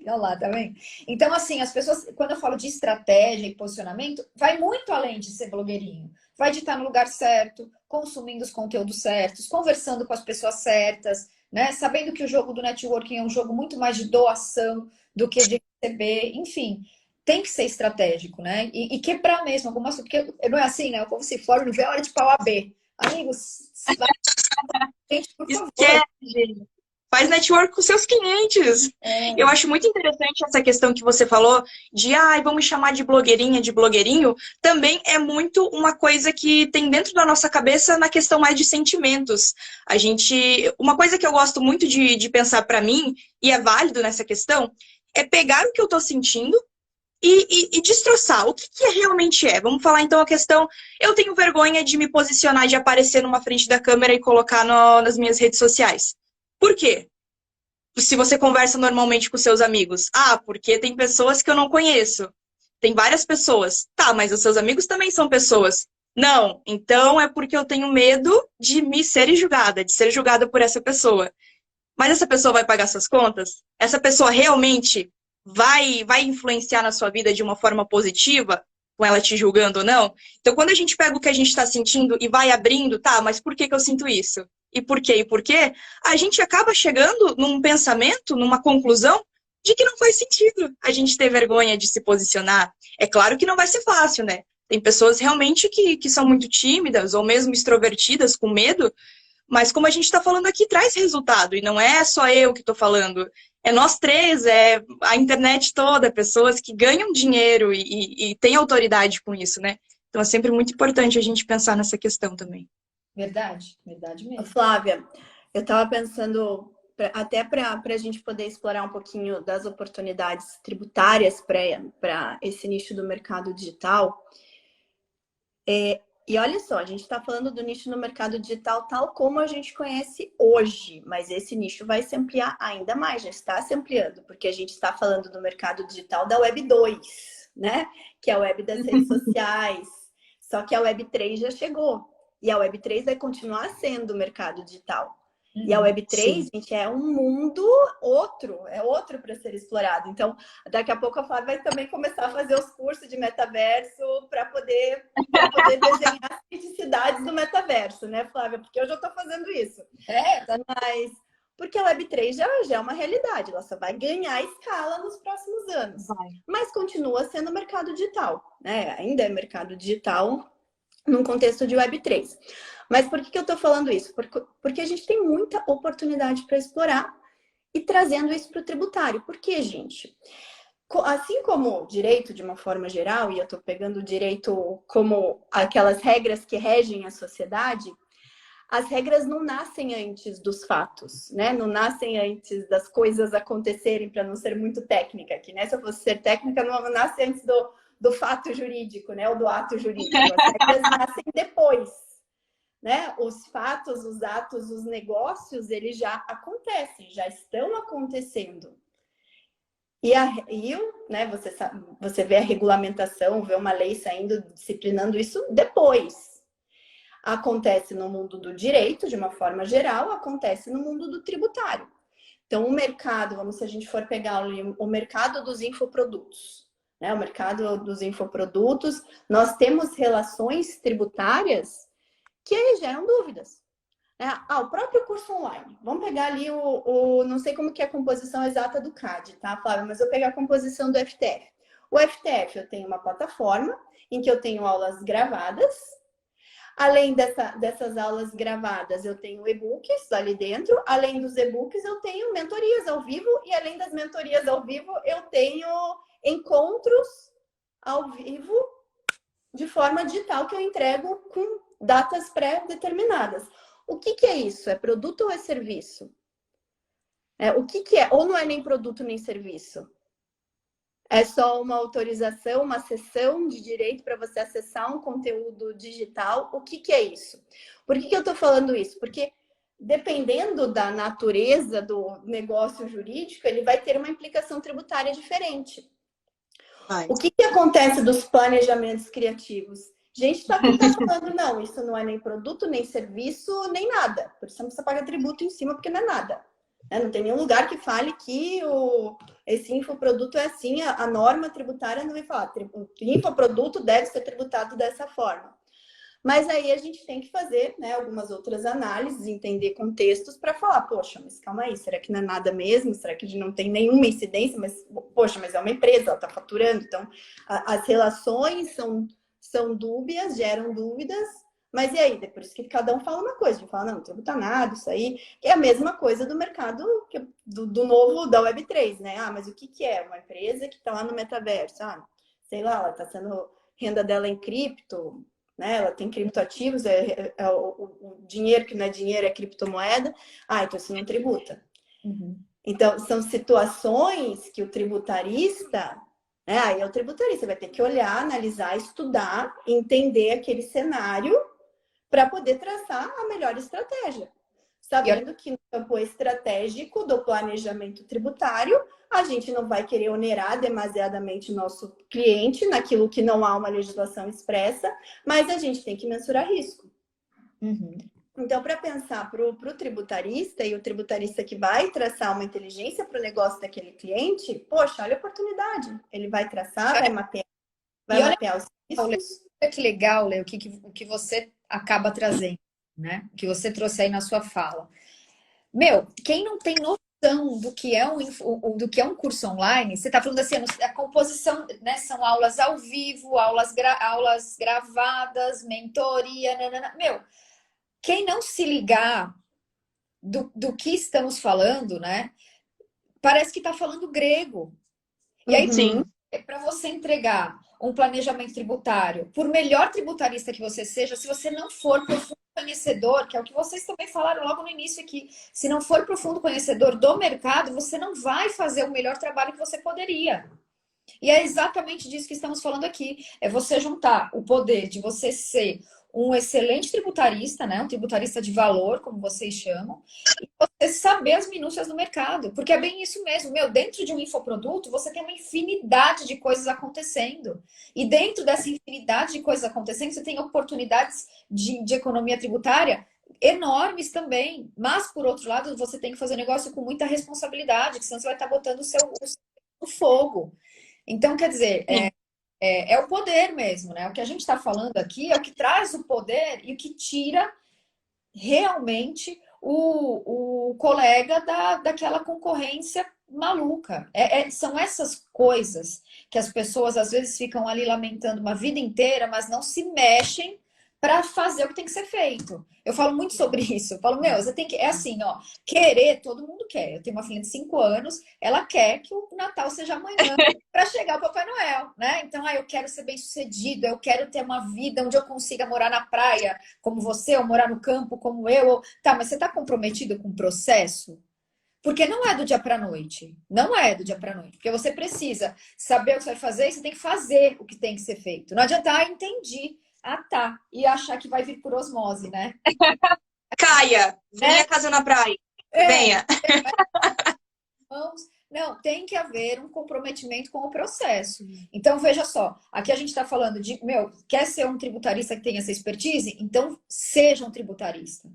Olha lá, tá vendo? Então, assim, as pessoas, quando eu falo de estratégia e posicionamento, vai muito além de ser blogueirinho. Vai de estar no lugar certo, consumindo os conteúdos certos, conversando com as pessoas certas, né? Sabendo que o jogo do networking é um jogo muito mais de doação do que de receber. Enfim, tem que ser estratégico, né? E quebrar mesmo algumas coisas. Porque não é assim, né? O povo se forma, não vê a hora de pau a B. Amigos, vai... gente, por favor. Esquece. Faz network com seus clientes. Eu acho muito interessante essa questão que você falou de, vamos chamar de blogueirinha, de blogueirinho. Também é muito uma coisa que tem dentro da nossa cabeça na questão mais de sentimentos. Uma coisa que eu gosto muito de pensar para mim, e é válido nessa questão, é pegar o que eu estou sentindo e destroçar. O que realmente é? Vamos falar então a questão, eu tenho vergonha de me posicionar, de aparecer numa frente da câmera e colocar nas minhas redes sociais. Por quê? Se você conversa normalmente com seus amigos. Porque tem pessoas que eu não conheço. Tem várias pessoas. Tá, mas os seus amigos também são pessoas. Não, então é porque eu tenho medo de me ser julgada, de ser julgada por essa pessoa. Mas essa pessoa vai pagar suas contas? Essa pessoa realmente vai influenciar na sua vida de uma forma positiva? Com ela te julgando ou não? Então, quando a gente pega o que a gente está sentindo e vai abrindo, mas por que eu sinto isso? E por quê? E por quê? A gente acaba chegando num pensamento, numa conclusão, de que não faz sentido a gente ter vergonha de se posicionar. É claro que não vai ser fácil, né? Tem pessoas realmente que são muito tímidas, ou mesmo extrovertidas, com medo, mas como a gente está falando aqui, traz resultado. E não é só eu que estou falando. É nós três, é a internet toda, pessoas que ganham dinheiro e têm autoridade com isso, né? Então é sempre muito importante a gente pensar nessa questão também. Verdade mesmo. Flávia, eu estava pensando, até para a gente poder explorar um pouquinho das oportunidades tributárias para esse nicho do mercado digital. E olha só, a gente está falando do nicho no mercado digital tal como a gente conhece hoje, mas esse nicho vai se ampliar ainda mais, já está se ampliando, porque a gente está falando do mercado digital da Web 2, né? Que é a web das redes sociais. Só que a Web 3 já chegou. E a Web 3 vai continuar sendo o mercado digital. E a Web 3, gente, é um mundo outro para ser explorado. Então, daqui a pouco a Flávia vai também começar a fazer os cursos de metaverso para poder desenhar as criticidades do metaverso, né, Flávia? Porque eu já estou fazendo isso. Mas porque a Web 3 já é uma realidade, ela só vai ganhar escala nos próximos anos. Mas continua sendo mercado digital, né? Ainda é mercado digital num contexto de Web 3. Mas por que eu estou falando isso? Porque a gente tem muita oportunidade para explorar e trazendo isso para o tributário. Por quê, gente? Assim como o direito de uma forma geral, e eu estou pegando o direito como aquelas regras que regem a sociedade, as regras não nascem antes dos fatos, né? Não nascem antes das coisas acontecerem, para não ser muito técnica aqui, né? Se eu fosse ser técnica, não nasce antes do fato jurídico, né? Ou do ato jurídico. As regras nascem depois, né? Os fatos, os atos, os negócios, eles já acontecem, já estão acontecendo. Né? Você vê a regulamentação, vê uma lei saindo, disciplinando isso depois. Acontece no mundo do direito, de uma forma geral, acontece no mundo do tributário. Então, o mercado, se a gente for pegar o mercado dos infoprodutos, né? O mercado dos infoprodutos, nós temos relações tributárias que aí geram dúvidas. O próprio curso online. Vamos pegar ali não sei como que é a composição exata do CAD, tá, Flávia? Mas eu vou pegar a composição do FTF. O FTF, eu tenho uma plataforma em que eu tenho aulas gravadas. Além dessas aulas gravadas, eu tenho e-books ali dentro. Além dos e-books, eu tenho mentorias ao vivo. E além das mentorias ao vivo, eu tenho encontros ao vivo de forma digital que eu entrego com datas pré-determinadas. O que é isso? É produto ou é serviço? O que é? Ou não é nem produto nem serviço? É só uma autorização, uma cessão de direito para você acessar um conteúdo digital. O que é isso? Por que eu estou falando isso? Porque dependendo da natureza do negócio jurídico, ele vai ter uma implicação tributária diferente. O que acontece dos planejamentos criativos? Gente está falando, não, isso não é nem produto, nem serviço, nem nada. Por isso você não precisa pagar tributo em cima, porque não é nada. Não tem nenhum lugar que fale que esse infoproduto é assim, a norma tributária não vai falar. O infoproduto deve ser tributado dessa forma. Mas aí a gente tem que fazer, né, algumas outras análises, entender contextos para falar, poxa, mas calma aí, será que não é nada mesmo? Será que a gente não tem nenhuma incidência? Mas, poxa, mas é uma empresa, ela está faturando. Então, as relações são dúbias, geram dúvidas. Mas e aí? Por isso que cada um fala uma coisa. A gente fala, não tributa nada, isso aí. É a mesma coisa do mercado do novo, da Web3, né? Ah, mas o que é? Uma empresa que está lá no metaverso. Ah, sei lá, ela está sendo renda dela em cripto, né? Ela tem criptoativos, o dinheiro que não é dinheiro é criptomoeda. Ah, então isso não tributa. Uhum. Então, são situações que o tributarista... Aí é o tributarista, vai ter que olhar, analisar, estudar, entender aquele cenário para poder traçar a melhor estratégia. Sabendo que no campo estratégico do planejamento tributário, a gente não vai querer onerar demasiadamente o nosso cliente naquilo que não há uma legislação expressa, mas a gente tem que mensurar risco. Uhum. Então, para pensar para o tributarista e o tributarista que vai traçar uma inteligência para o negócio daquele cliente, poxa, olha a oportunidade. Ele vai traçar, vai mapear os riscos. Olha que legal, Lê, o que você acaba trazendo, né? O que você trouxe aí na sua fala. Meu, quem não tem noção do que é um curso online, você está falando assim, a composição, né? São aulas ao vivo, aulas gravadas, mentoria, nanana. Meu, quem não se ligar do que estamos falando, né? Parece que está falando grego. E aí, para você entregar um planejamento tributário, por melhor tributarista que você seja, se você não for profundo conhecedor, que é o que vocês também falaram logo no início aqui, se não for profundo conhecedor do mercado, você não vai fazer o melhor trabalho que você poderia. E é exatamente disso que estamos falando aqui. É você juntar o poder de você ser um excelente tributarista, né? Um tributarista de valor, como vocês chamam, e você saber as minúcias do mercado. Porque é bem isso mesmo. Meu, dentro de um infoproduto, você tem uma infinidade de coisas acontecendo. E dentro dessa infinidade de coisas acontecendo, você tem oportunidades de economia tributária enormes também. Mas, por outro lado, você tem que fazer negócio com muita responsabilidade, que senão você vai estar botando o seu no fogo. Então, quer dizer, é o poder mesmo, né? O que a gente está falando aqui é o que traz o poder e o que tira realmente o colega daquela concorrência maluca. São essas coisas que as pessoas às vezes ficam ali lamentando uma vida inteira, mas não se mexem para fazer o que tem que ser feito. Eu falo muito sobre isso. Eu falo, meu, você tem que... É assim, ó, querer, todo mundo quer. Eu tenho uma filha de 5 anos, ela quer que o Natal seja amanhã para chegar o Papai Noel, né? Então, eu quero ser bem-sucedida, eu quero ter uma vida onde eu consiga morar na praia, como você, ou morar no campo, como eu. Tá, mas você tá comprometido com o processo? Porque não é do dia para noite. Não é do dia para noite. Porque você precisa saber o que você vai fazer e você tem que fazer o que tem que ser feito. Não adianta, entendi. Ah, tá. E achar que vai vir por osmose, né? Caia, venha casa na praia. Venha. Não, tem que haver um comprometimento com o processo. Então, veja só. Aqui a gente está falando de, quer ser um tributarista que tenha essa expertise? Então, seja um tributarista.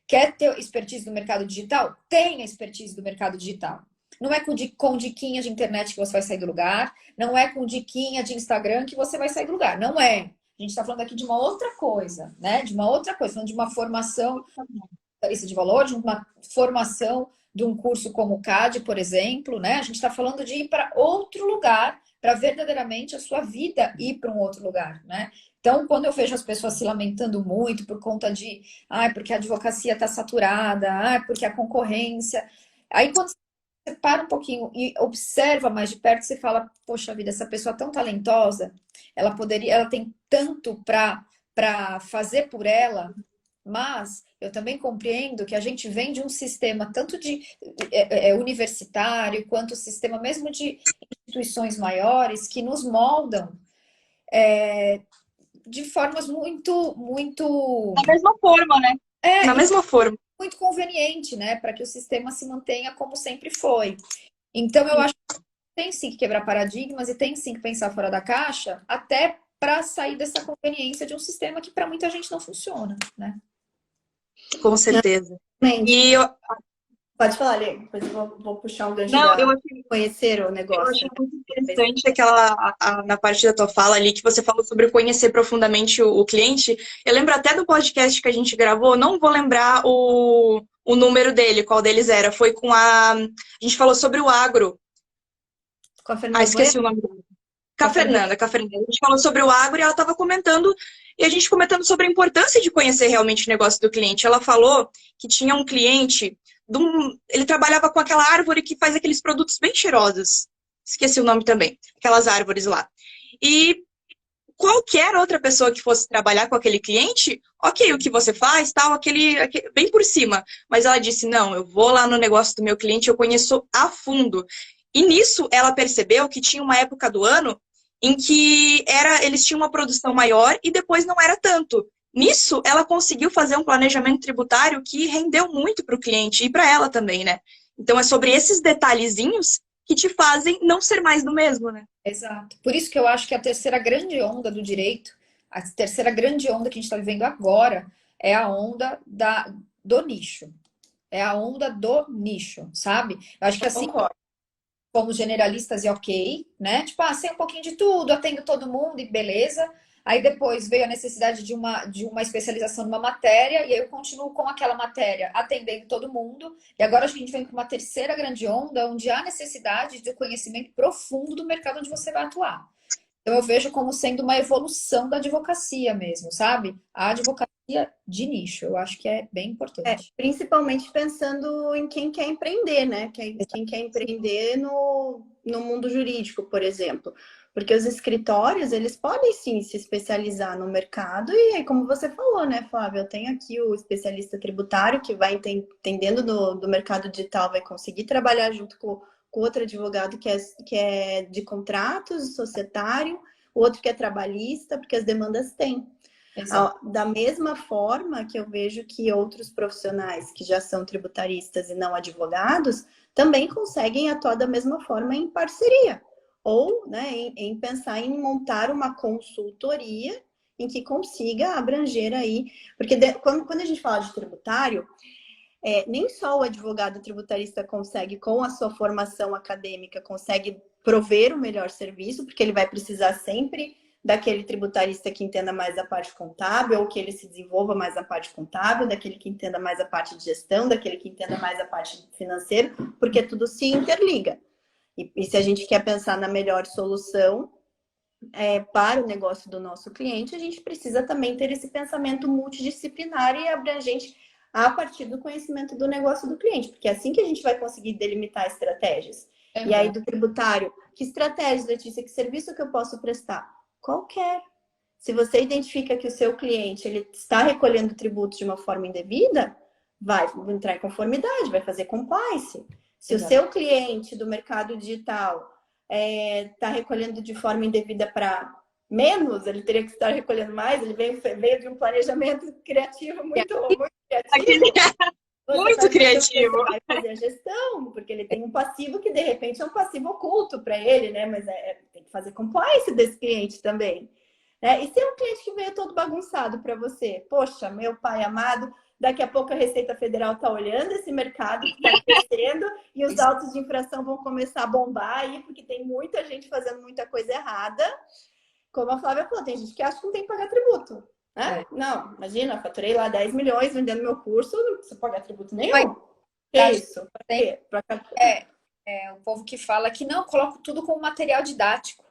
Quer ter expertise no mercado digital? Tenha expertise do mercado digital. Não é com diquinha de internet que você vai sair do lugar. Não é com diquinha de Instagram que você vai sair do lugar. Não é. A gente está falando aqui de uma outra coisa, né? De uma outra coisa, falando de uma formação de valor, de uma formação de um curso como o CAD, por exemplo, né? A gente está falando de ir para outro lugar para verdadeiramente a sua vida ir para um outro lugar, né? Então, quando eu vejo as pessoas se lamentando muito por conta de, porque a advocacia está saturada, porque a concorrência. Aí, quando você para um pouquinho e observa mais de perto, você fala, poxa vida, essa pessoa tão talentosa, ela tem tanto para fazer por ela, mas eu também compreendo que a gente vem de um sistema tanto de universitário, quanto sistema mesmo de instituições maiores que nos moldam de formas muito Da mesma forma, né? Na mesma forma. muito conveniente, né, para que o sistema se mantenha como sempre foi. Então eu acho que tem sim que quebrar paradigmas e tem sim que pensar fora da caixa, até para sair dessa conveniência de um sistema que para muita gente não funciona, né? Com certeza. E Pode falar, Lê. Depois eu vou puxar um gancho eu achei, conhecer o negócio. eu achei muito interessante na parte da tua fala ali, que você falou sobre conhecer profundamente o cliente. Eu lembro até do podcast que a gente gravou, não vou lembrar o número dele, qual deles era. Foi com a gente falou sobre o agro. Com a Fernanda esqueci o nome dela. Com a Fernanda. A gente falou sobre o agro e ela estava comentando, e a gente comentando sobre a importância de conhecer realmente o negócio do cliente. Ela falou que tinha um cliente, ele trabalhava com aquela árvore que faz aqueles produtos bem cheirosos. Esqueci o nome também. Aquelas árvores lá. E qualquer outra pessoa que fosse trabalhar com aquele cliente, ok, o que você faz, tal, bem por cima. Mas ela disse, não, eu vou lá no negócio do meu cliente, eu conheço a fundo. E nisso, ela percebeu que tinha uma época do ano em que eles tinham uma produção maior e depois não era tanto. Nisso, ela conseguiu fazer um planejamento tributário que rendeu muito para o cliente e para ela também, né? Então, é sobre esses detalhezinhos que te fazem não ser mais do mesmo, né? Exato. Por isso que eu acho que a terceira grande onda do direito, a terceira grande onda que a gente está vivendo agora, é a onda do nicho. É a onda do nicho, sabe? Eu acho que assim, como generalistas e ok, né? Tipo, sei um pouquinho de tudo, atendo todo mundo e beleza. Aí depois veio a necessidade de uma especialização numa matéria, e aí eu continuo com aquela matéria atendendo todo mundo. E agora a gente vem para uma terceira grande onda, onde há necessidade de conhecimento profundo do mercado onde você vai atuar. Então eu vejo como sendo uma evolução da advocacia mesmo, sabe? A advocacia de nicho, eu acho que é bem importante. Principalmente pensando em quem quer empreender, né? Quem quer empreender no mundo jurídico, por exemplo. Porque os escritórios, eles podem sim se especializar no mercado e aí, como você falou, né, Flávia? Eu tenho aqui o especialista tributário que vai entendendo do mercado digital, vai conseguir trabalhar junto com outro advogado que é de contratos, societário, o outro que é trabalhista, porque as demandas têm. Exato. Da mesma forma que eu vejo que outros profissionais que já são tributaristas e não advogados também conseguem atuar da mesma forma em parceria. Ou, né, em pensar em montar uma consultoria em que consiga abranger aí. Porque quando a gente fala de tributário, nem só o advogado tributarista consegue, com a sua formação acadêmica, consegue prover o melhor serviço, porque ele vai precisar sempre daquele tributarista que entenda mais a parte contábil, ou que ele se desenvolva mais a parte contábil, daquele que entenda mais a parte de gestão, daquele que entenda mais a parte financeira, porque tudo se interliga. E se a gente quer pensar na melhor solução para o negócio do nosso cliente, a gente precisa também ter esse pensamento multidisciplinar e abrangente a partir do conhecimento do negócio do cliente, porque é assim que a gente vai conseguir delimitar estratégias. Uhum. E aí, do tributário, que estratégia, Letícia, que serviço que eu posso prestar? Qualquer. Se você identifica que o seu cliente ele está recolhendo tributos de uma forma indevida, vai entrar em conformidade, vai fazer compliance. Se Exato. O seu cliente do mercado digital está recolhendo de forma indevida para menos, ele teria que estar recolhendo mais, ele veio de um planejamento criativo muito criativo. Muito criativo. Você vai fazer a gestão, porque ele tem um passivo que de repente é um passivo oculto para ele, né? Mas tem que fazer compliance desse cliente também. E se é um cliente que veio todo bagunçado para você? Poxa, meu pai amado, daqui a pouco a Receita Federal está olhando esse mercado que está crescendo e os autos de infração vão começar a bombar aí, porque tem muita gente fazendo muita coisa errada. Como a Flávia falou, tem gente que acha que não tem que pagar tributo. Né? Não, imagina, faturei lá 10 milhões vendendo meu curso, não precisa pagar tributo nenhum. É isso. O povo que fala que não, coloco tudo como material didático.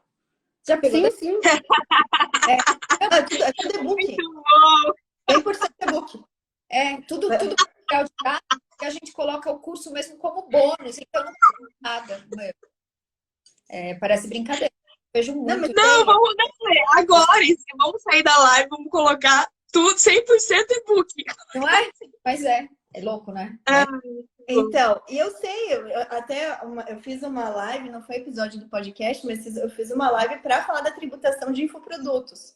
Já pegou? Sim, sim. Tudo e-book. Muito bom. 100% e-book. Tudo material de graça, e a gente coloca o curso mesmo como bônus, então não tem nada. Parece brincadeira. Eu vejo muito. Não, vamos agora, vamos sair da live, vamos colocar tudo 100% e-book. Não é? Mas é louco, né? Então, e eu sei, eu fiz uma live, não foi episódio do podcast, mas eu fiz uma live para falar da tributação de infoprodutos.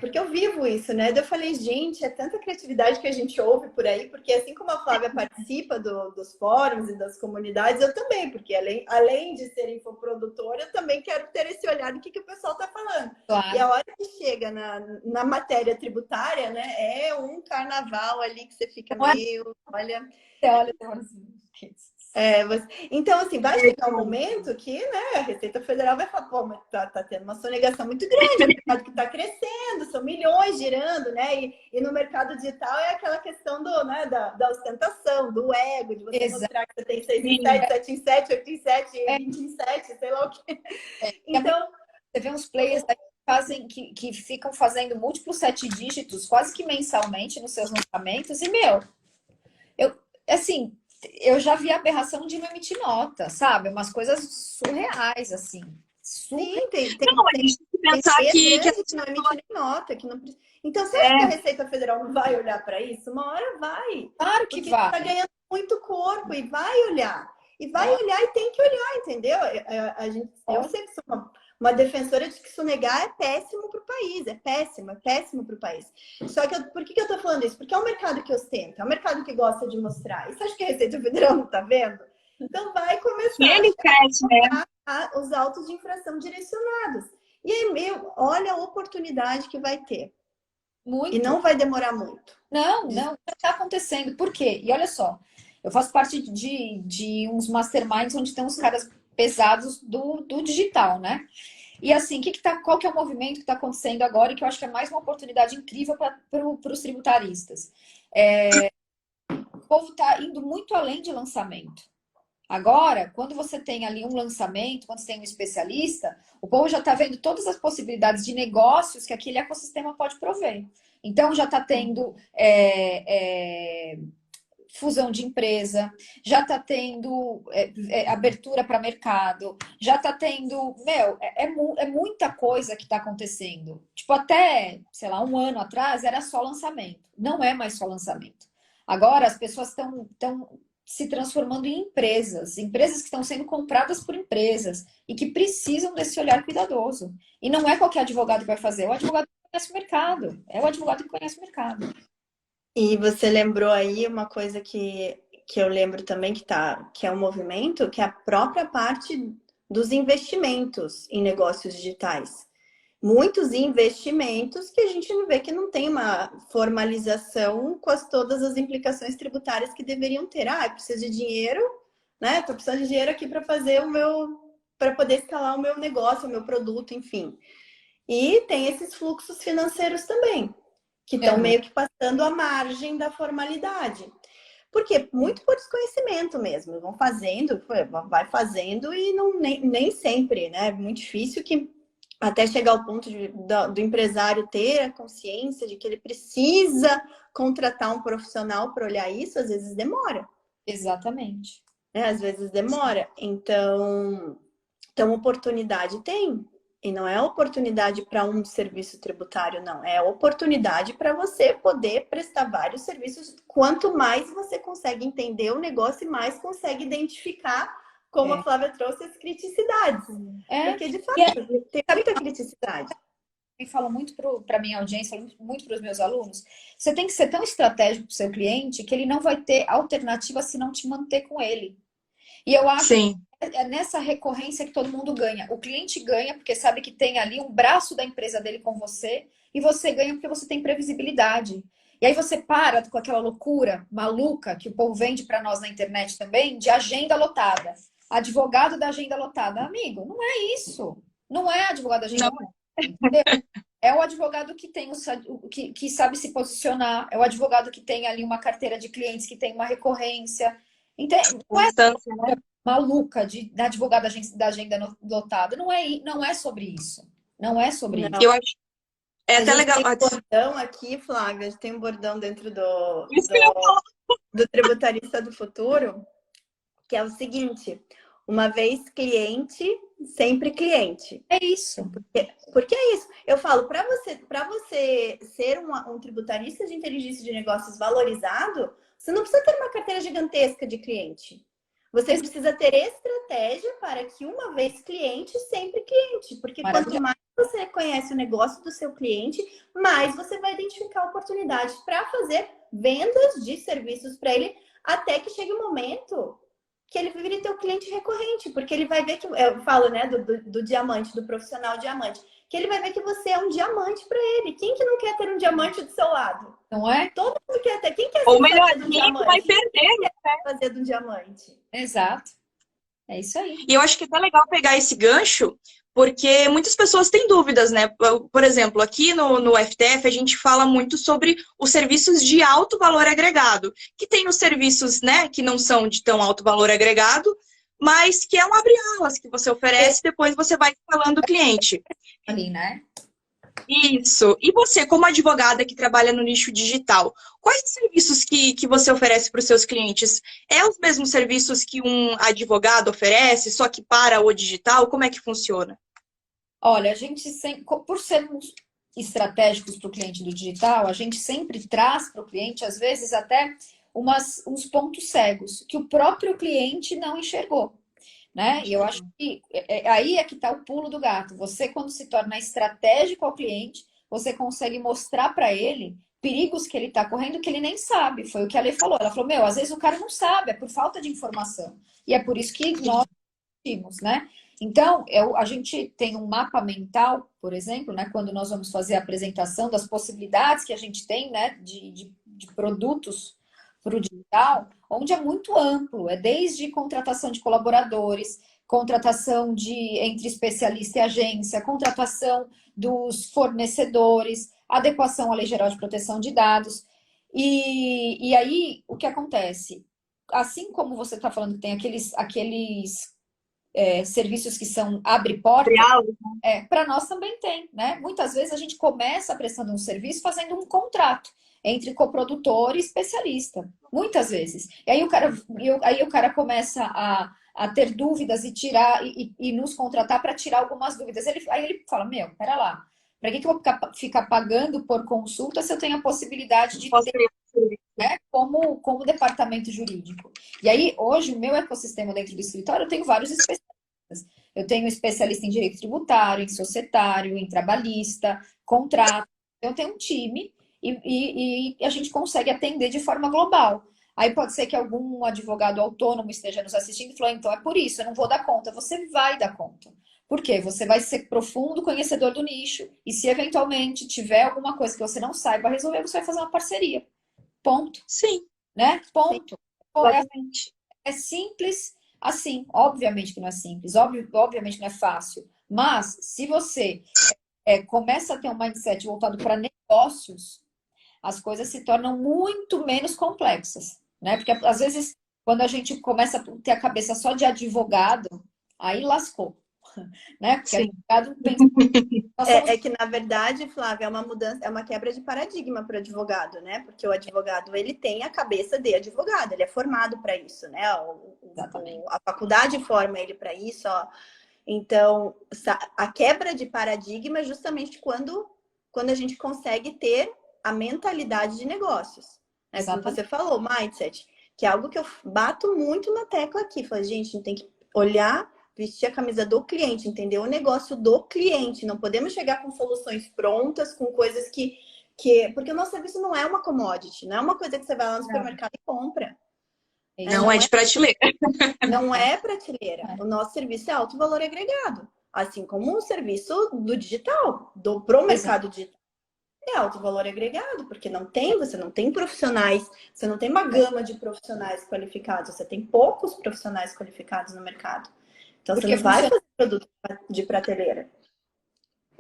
Porque eu vivo isso, né? Daí eu falei, gente, é tanta criatividade que a gente ouve por aí, porque assim como a Flávia participa dos fóruns e das comunidades, eu também, porque além de ser infoprodutora, eu também quero ter esse olhar do que o pessoal está falando. Claro. E a hora que chega na matéria tributária, né, é um carnaval ali que você fica meio, olha... Então, assim, vai chegar um momento que, né, a Receita Federal vai falar, pô, mas tá tendo uma sonegação muito grande, é um mercado que está crescendo, são milhões girando, né? E no mercado digital é aquela questão da ostentação, do ego, de você mostrar que você tem 6 em 7, 7 em 7, 8 em 7, 20 em 7, sei lá o quê. Então, você vê uns players que ficam fazendo múltiplos 7 dígitos quase que mensalmente nos seus lançamentos, e, eu já vi a aberração de não emitir nota, sabe? Umas coisas surreais, assim. Sim, tem a gente tem que pensar que não emite nem nota. Então, você acha que a Receita Federal não vai olhar para isso? Uma hora vai. Claro que vai. Está ganhando muito corpo e vai olhar. E vai olhar e tem que olhar, entendeu? Eu sei que sou uma defensora de que sonegar é péssimo para o país, é péssimo para o país. Só que por que eu estou falando isso? Porque é um mercado que ostenta, é um mercado que gosta de mostrar. E você acha que a Receita Federal não está vendo? Então vai começar os autos de infração direcionados. E aí, olha a oportunidade que vai ter. Muito. E não vai demorar muito. Não, já está acontecendo. Por quê? E olha só, eu faço parte de uns masterminds onde tem uns caras pesados do digital, né? E assim, qual que é o movimento que está acontecendo agora e que eu acho que é mais uma oportunidade incrível para os tributaristas? O povo está indo muito além de lançamento. Agora, quando você tem ali um lançamento, quando você tem um especialista, o povo já está vendo todas as possibilidades de negócios que aquele ecossistema pode prover. Então, já está tendo fusão de empresa, já está tendo abertura para mercado, já está tendo... é muita coisa que está acontecendo. Tipo, até, sei lá, um ano atrás era só lançamento. Não é mais só lançamento. Agora, as pessoas estão se transformando em empresas que estão sendo compradas por empresas e que precisam desse olhar cuidadoso. E não é qualquer advogado que vai fazer, é o advogado que conhece o mercado. É o advogado que conhece o mercado. E você lembrou aí uma coisa que eu lembro também que é um movimento, que é a própria parte dos investimentos em negócios digitais. Muitos investimentos que a gente vê que não tem uma formalização com todas as implicações tributárias que deveriam ter. Eu preciso de dinheiro, né? Estou precisando de dinheiro aqui para para poder escalar o meu negócio, o meu produto, enfim. E tem esses fluxos financeiros também, que estão meio que passando a margem da formalidade. Porque muito por desconhecimento mesmo. Vai fazendo e nem sempre, né? É muito difícil até chegar ao ponto do empresário ter a consciência de que ele precisa contratar um profissional para olhar isso, às vezes demora. Exatamente. Às vezes demora. Então oportunidade tem. E não é oportunidade para um serviço tributário, não. É oportunidade para você poder prestar vários serviços. Quanto mais você consegue entender o negócio, mais consegue identificar, como a Flávia trouxe, as criticidades. Porque, de fato, tem muita criticidade. Eu falo muito para a minha audiência, muito para os meus alunos. Você tem que ser tão estratégico para o seu cliente que ele não vai ter alternativa se não te manter com ele. E eu acho que é nessa recorrência que todo mundo ganha. O cliente ganha porque sabe que tem ali um braço da empresa dele com você, e você ganha porque você tem previsibilidade. E aí você para com aquela loucura maluca que o povo vende para nós na internet também, de agenda lotada. Advogado da agenda lotada. Amigo, não é isso. Não é advogado da agenda lotada. Entendeu? É o advogado que tem que sabe se posicionar, é o advogado que tem ali uma carteira de clientes, que tem uma recorrência. Não é maluca da advogada da agenda lotada. Não é sobre isso. Não é sobre Não. isso. Eu acho. É A até gente legal. tem um bordão aqui, Flávia, a gente tem um bordão dentro Isso que eu ia falar. do tributarista do futuro, que é o seguinte: uma vez cliente, sempre cliente. É isso. Porque é isso. Eu falo, para você ser um tributarista de inteligência de negócios valorizado, você não precisa ter uma carteira gigantesca de cliente. Você precisa ter estratégia para que uma vez cliente, sempre cliente. Porque quanto mais você conhece o negócio do seu cliente, mais você vai identificar oportunidades para fazer vendas de serviços para ele, até que chegue o momento que ele vire teu cliente recorrente, porque ele vai ver que, eu falo, né, do diamante, do profissional diamante, que ele vai ver que você é um diamante para ele. Quem que não quer ter um diamante do seu lado? Não é? Todo mundo quer ter. Quem quer Ou ser melhor, fazer de um quem diamante? vai Quem perder? quer fazer de um diamante? Exato. É isso aí. E eu acho que é legal pegar esse gancho, porque muitas pessoas têm dúvidas, né? Por exemplo, aqui no FTF a gente fala muito sobre os serviços de alto valor agregado, que tem os serviços, né, que não são de tão alto valor agregado, mas que é um abre-alas que você oferece e depois você vai falando o cliente. Ali, né? Isso. E você, como advogada que trabalha no nicho digital, quais os serviços que você oferece para os seus clientes? É os mesmos serviços que um advogado oferece, só que para o digital? Como é que funciona? Olha, a gente sempre, por sermos estratégicos para o cliente do digital, a gente sempre traz para o cliente, às vezes, até uns pontos cegos que o próprio cliente não enxergou. Né? E eu acho que aí é que está o pulo do gato. Você, quando se torna estratégico ao cliente, você consegue mostrar para ele perigos que ele está correndo que ele nem sabe. Foi o que a Lei falou. Ela falou, às vezes o cara não sabe, é por falta de informação. E é por isso que nós temos, né? Então, a gente tem um mapa mental, por exemplo, né? Quando nós vamos fazer a apresentação das possibilidades que a gente tem, né? De produtos para o digital, onde é muito amplo, é desde contratação de colaboradores, contratação entre especialista e agência, contratação dos fornecedores, adequação à Lei Geral de Proteção de Dados. E aí, o que acontece? Assim como você está falando que tem aqueles serviços que são abre porta, para nós também tem, né? Muitas vezes a gente começa prestando um serviço fazendo um contrato entre coprodutor e especialista. Muitas vezes. E aí o cara começa a ter dúvidas e nos contratar para tirar algumas dúvidas. Aí ele fala, pera lá, para que eu vou ficar pagando por consulta se eu tenho a possibilidade de ter, né, como departamento jurídico? E aí, hoje, o meu ecossistema dentro do escritório, eu tenho vários especialistas. Eu tenho especialista em direito tributário, em societário, em trabalhista, contrato. Eu tenho um time e a gente consegue atender de forma global. Aí pode ser que algum advogado autônomo esteja nos assistindo e falou, então é por isso, eu não vou dar conta. Você vai dar conta. Por quê? Você vai ser profundo conhecedor do nicho e se eventualmente tiver alguma coisa que você não saiba resolver, você vai fazer uma parceria. Ponto. Sim. Né? Ponto. Sim, é simples assim. Obviamente que não é simples, obviamente que não é fácil. Mas se você começa a ter um mindset voltado para negócios, as coisas se tornam muito menos complexas, né? Porque às vezes, quando a gente começa a ter a cabeça só de advogado, aí lascou, né? Porque advogado pensa... É que, na verdade, Flávia, é uma mudança, é uma quebra de paradigma para o advogado, né? Porque o advogado, ele tem a cabeça de advogado, ele é formado para isso, né? A faculdade forma ele para isso, ó. Então, a quebra de paradigma é justamente quando a gente consegue ter a mentalidade de negócios. Né? Como você falou, mindset, que é algo que eu bato muito na tecla aqui. Falei, gente, a gente tem que olhar, vestir a camisa do cliente, entender o negócio do cliente. Não podemos chegar com soluções prontas, com coisas que... Porque o nosso serviço não é uma commodity, não é uma coisa que você vai lá no supermercado e compra. Não é de prateleira. Não é prateleira. O nosso serviço é alto valor agregado. Assim como o serviço do digital, pro mercado digital. É alto valor agregado, porque você não tem profissionais, você não tem uma gama de profissionais qualificados, você tem poucos profissionais qualificados no mercado. Então, você não vai fazer produto de prateleira.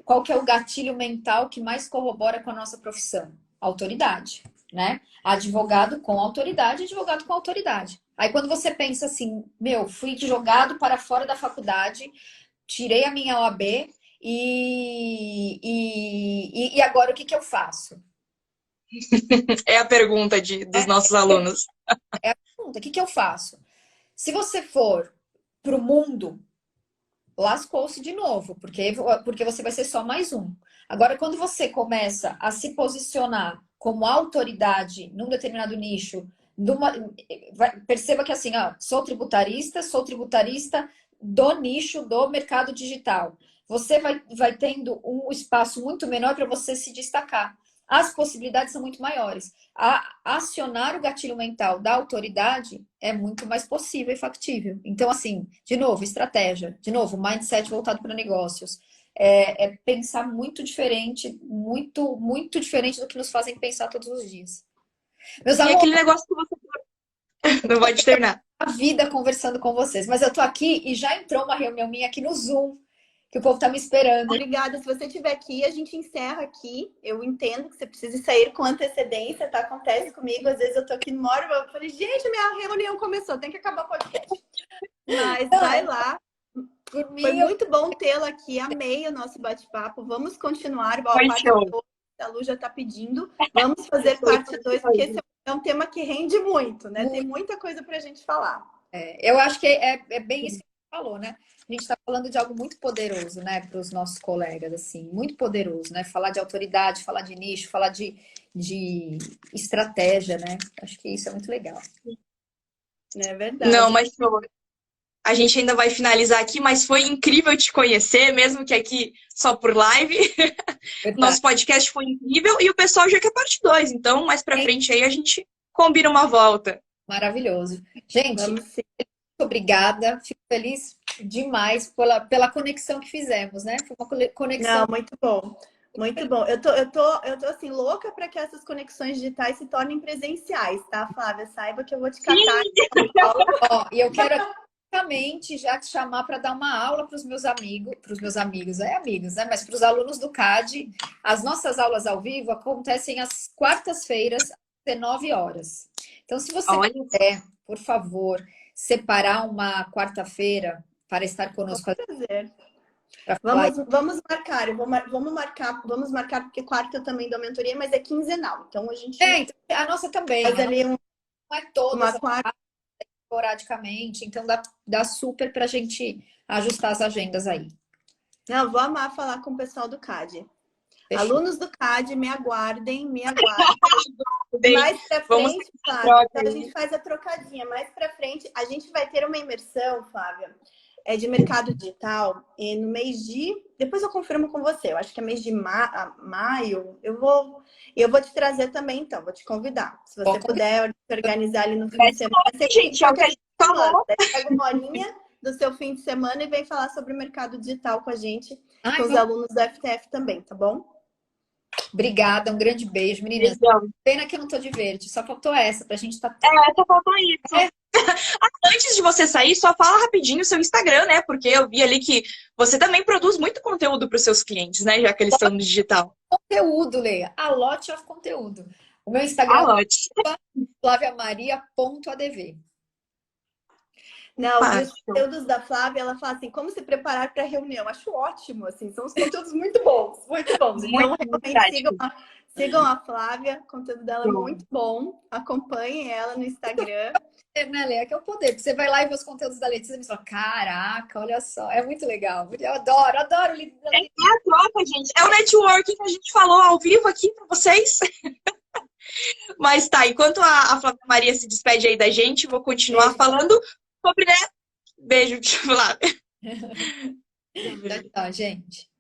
Qual que é o gatilho mental que mais corrobora com a nossa profissão? Autoridade. né? Advogado com autoridade, advogado com autoridade. Aí quando você pensa assim, meu, fui jogado para fora da faculdade, tirei a minha OAB e agora o que que eu faço? É a pergunta dos nossos alunos. É a pergunta, o que que eu faço? Se você for para o mundo, lascou-se de novo, porque você vai ser só mais um. Agora, quando você começa a se posicionar como autoridade num determinado nicho, perceba que assim, ó, sou tributarista do nicho do mercado digital. Você vai tendo um espaço muito menor para você se destacar. As possibilidades são muito maiores. Acionar o gatilho mental da autoridade é muito mais possível e factível. Então, assim, de novo, estratégia. De novo, mindset voltado para negócios. É pensar muito diferente, muito, muito diferente do que nos fazem pensar todos os dias. Meus E amores, aquele negócio que você não pode terminar. a vida conversando com vocês. Mas eu tô aqui e já entrou uma reunião minha aqui no Zoom, que o povo tá me esperando. Obrigada. Se você estiver aqui, a gente encerra aqui. Eu entendo que você precisa sair com antecedência, tá? Acontece comigo. Às vezes eu tô aqui numa hora, eu falei, gente, minha reunião começou, tem que acabar o podcast. Mas vai lá. Por mim, Foi muito bom tê-la aqui. Amei o nosso bate-papo. Vamos continuar. Bom, Foi a parte show. 2, a Lu já tá pedindo. Vamos fazer parte 2, porque esse é um tema que rende muito, né? Tem muita coisa pra gente falar. eu acho que é bem isso que você falou, né? A gente está falando de algo muito poderoso, né, para os nossos colegas, assim, muito poderoso, né? Falar de autoridade, falar de nicho, falar de estratégia, né? Acho que isso é muito legal. É verdade. Não, mas a gente ainda vai finalizar aqui, mas foi incrível te conhecer, mesmo que aqui só por live. Nosso podcast foi incrível e o pessoal já quer parte 2. Então, mais pra frente aí a gente combina uma volta. Maravilhoso. Gente, Vamos sim. muito obrigada. Fico feliz demais pela conexão que fizemos, né? Foi uma conexão. Não, muito bom. Muito bom. Eu tô assim, louca para que essas conexões digitais se tornem presenciais, tá, Flávia? Saiba que eu vou te catar. Ó, e eu quero exatamente já te chamar para dar uma aula para os meus amigos, amigos, né? Mas para os alunos do CAD. As nossas aulas ao vivo acontecem às quartas-feiras, às 19 horas. Então, se você quiser, por favor, separar uma quarta-feira para estar conosco. Prazer. Pra falar. Vamos marcar, vamos marcar, porque quarta eu também dou mentoria, mas é quinzenal. Então a gente então, a nossa também. faz ali Não é todas uma quarta. esporadicamente, então dá super pra gente ajustar as agendas aí. Não, vou amar falar com o pessoal do CAD. Fechou. Alunos do CAD, me aguardem. Mais pra frente, Flávia, então a gente faz a trocadinha. Mais pra frente, a gente vai ter uma imersão, Flávia, de mercado digital e no mês de... Depois eu confirmo com você. Eu acho que é mês de maio. Eu vou te trazer também, então. Vou te convidar. Se você puder se organizar ali no fim de semana. Gente, é o que a gente falou. Pega uma horinha do seu fim de semana e vem falar sobre o mercado digital com a gente, com os vamos. alunos do FTF também, tá bom? Obrigada, um grande beijo, meninas. Beijão. Pena que eu não tô de verde, só faltou essa pra gente estar. Só faltou isso. Antes de você sair, só fala rapidinho o seu Instagram, né? Porque eu vi ali que você também produz muito conteúdo para os seus clientes, né? Já que eles estão no digital. Conteúdo, Leia. A lot of conteúdo. O meu Instagram é flaviamaria.adv. Não, os conteúdos da Flávia, ela fala assim, como se preparar para a reunião. Acho ótimo, assim, são os conteúdos muito bons, muito bons. Então, realmente, sigam a Flávia, o conteúdo dela é muito bom. Acompanhem ela no Instagram. Né, Leia? Que é o poder. Porque você vai lá e vê os conteúdos da Letícia e fala, caraca, olha só, é muito legal. Eu adoro o livro da Letícia. É a troca, gente. É o networking que a gente falou ao vivo aqui para vocês. Mas tá, enquanto a Flávia Maria se despede aí da gente, vou continuar falando sobre, né? Beijo, Flávia. Tchau, gente.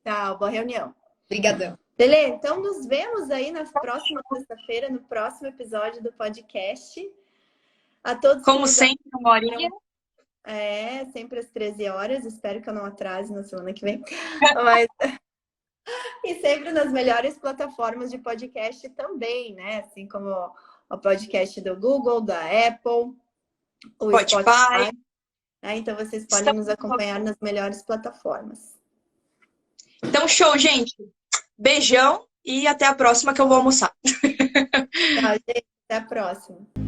Tchau, boa reunião. Obrigadão. Lelê, então nos vemos aí na próxima sexta-feira, no próximo episódio do podcast. A todos. Como sempre, uma horinha. Sempre às 13 horas. Espero que eu não atrase na semana que vem. Mas... E sempre nas melhores plataformas de podcast também, né? Assim como o podcast do Google, da Apple, o Spotify. Então vocês podem nos acompanhar nas melhores plataformas. Então, show, gente. Beijão e até a próxima que eu vou almoçar. Tchau, gente. Até a próxima.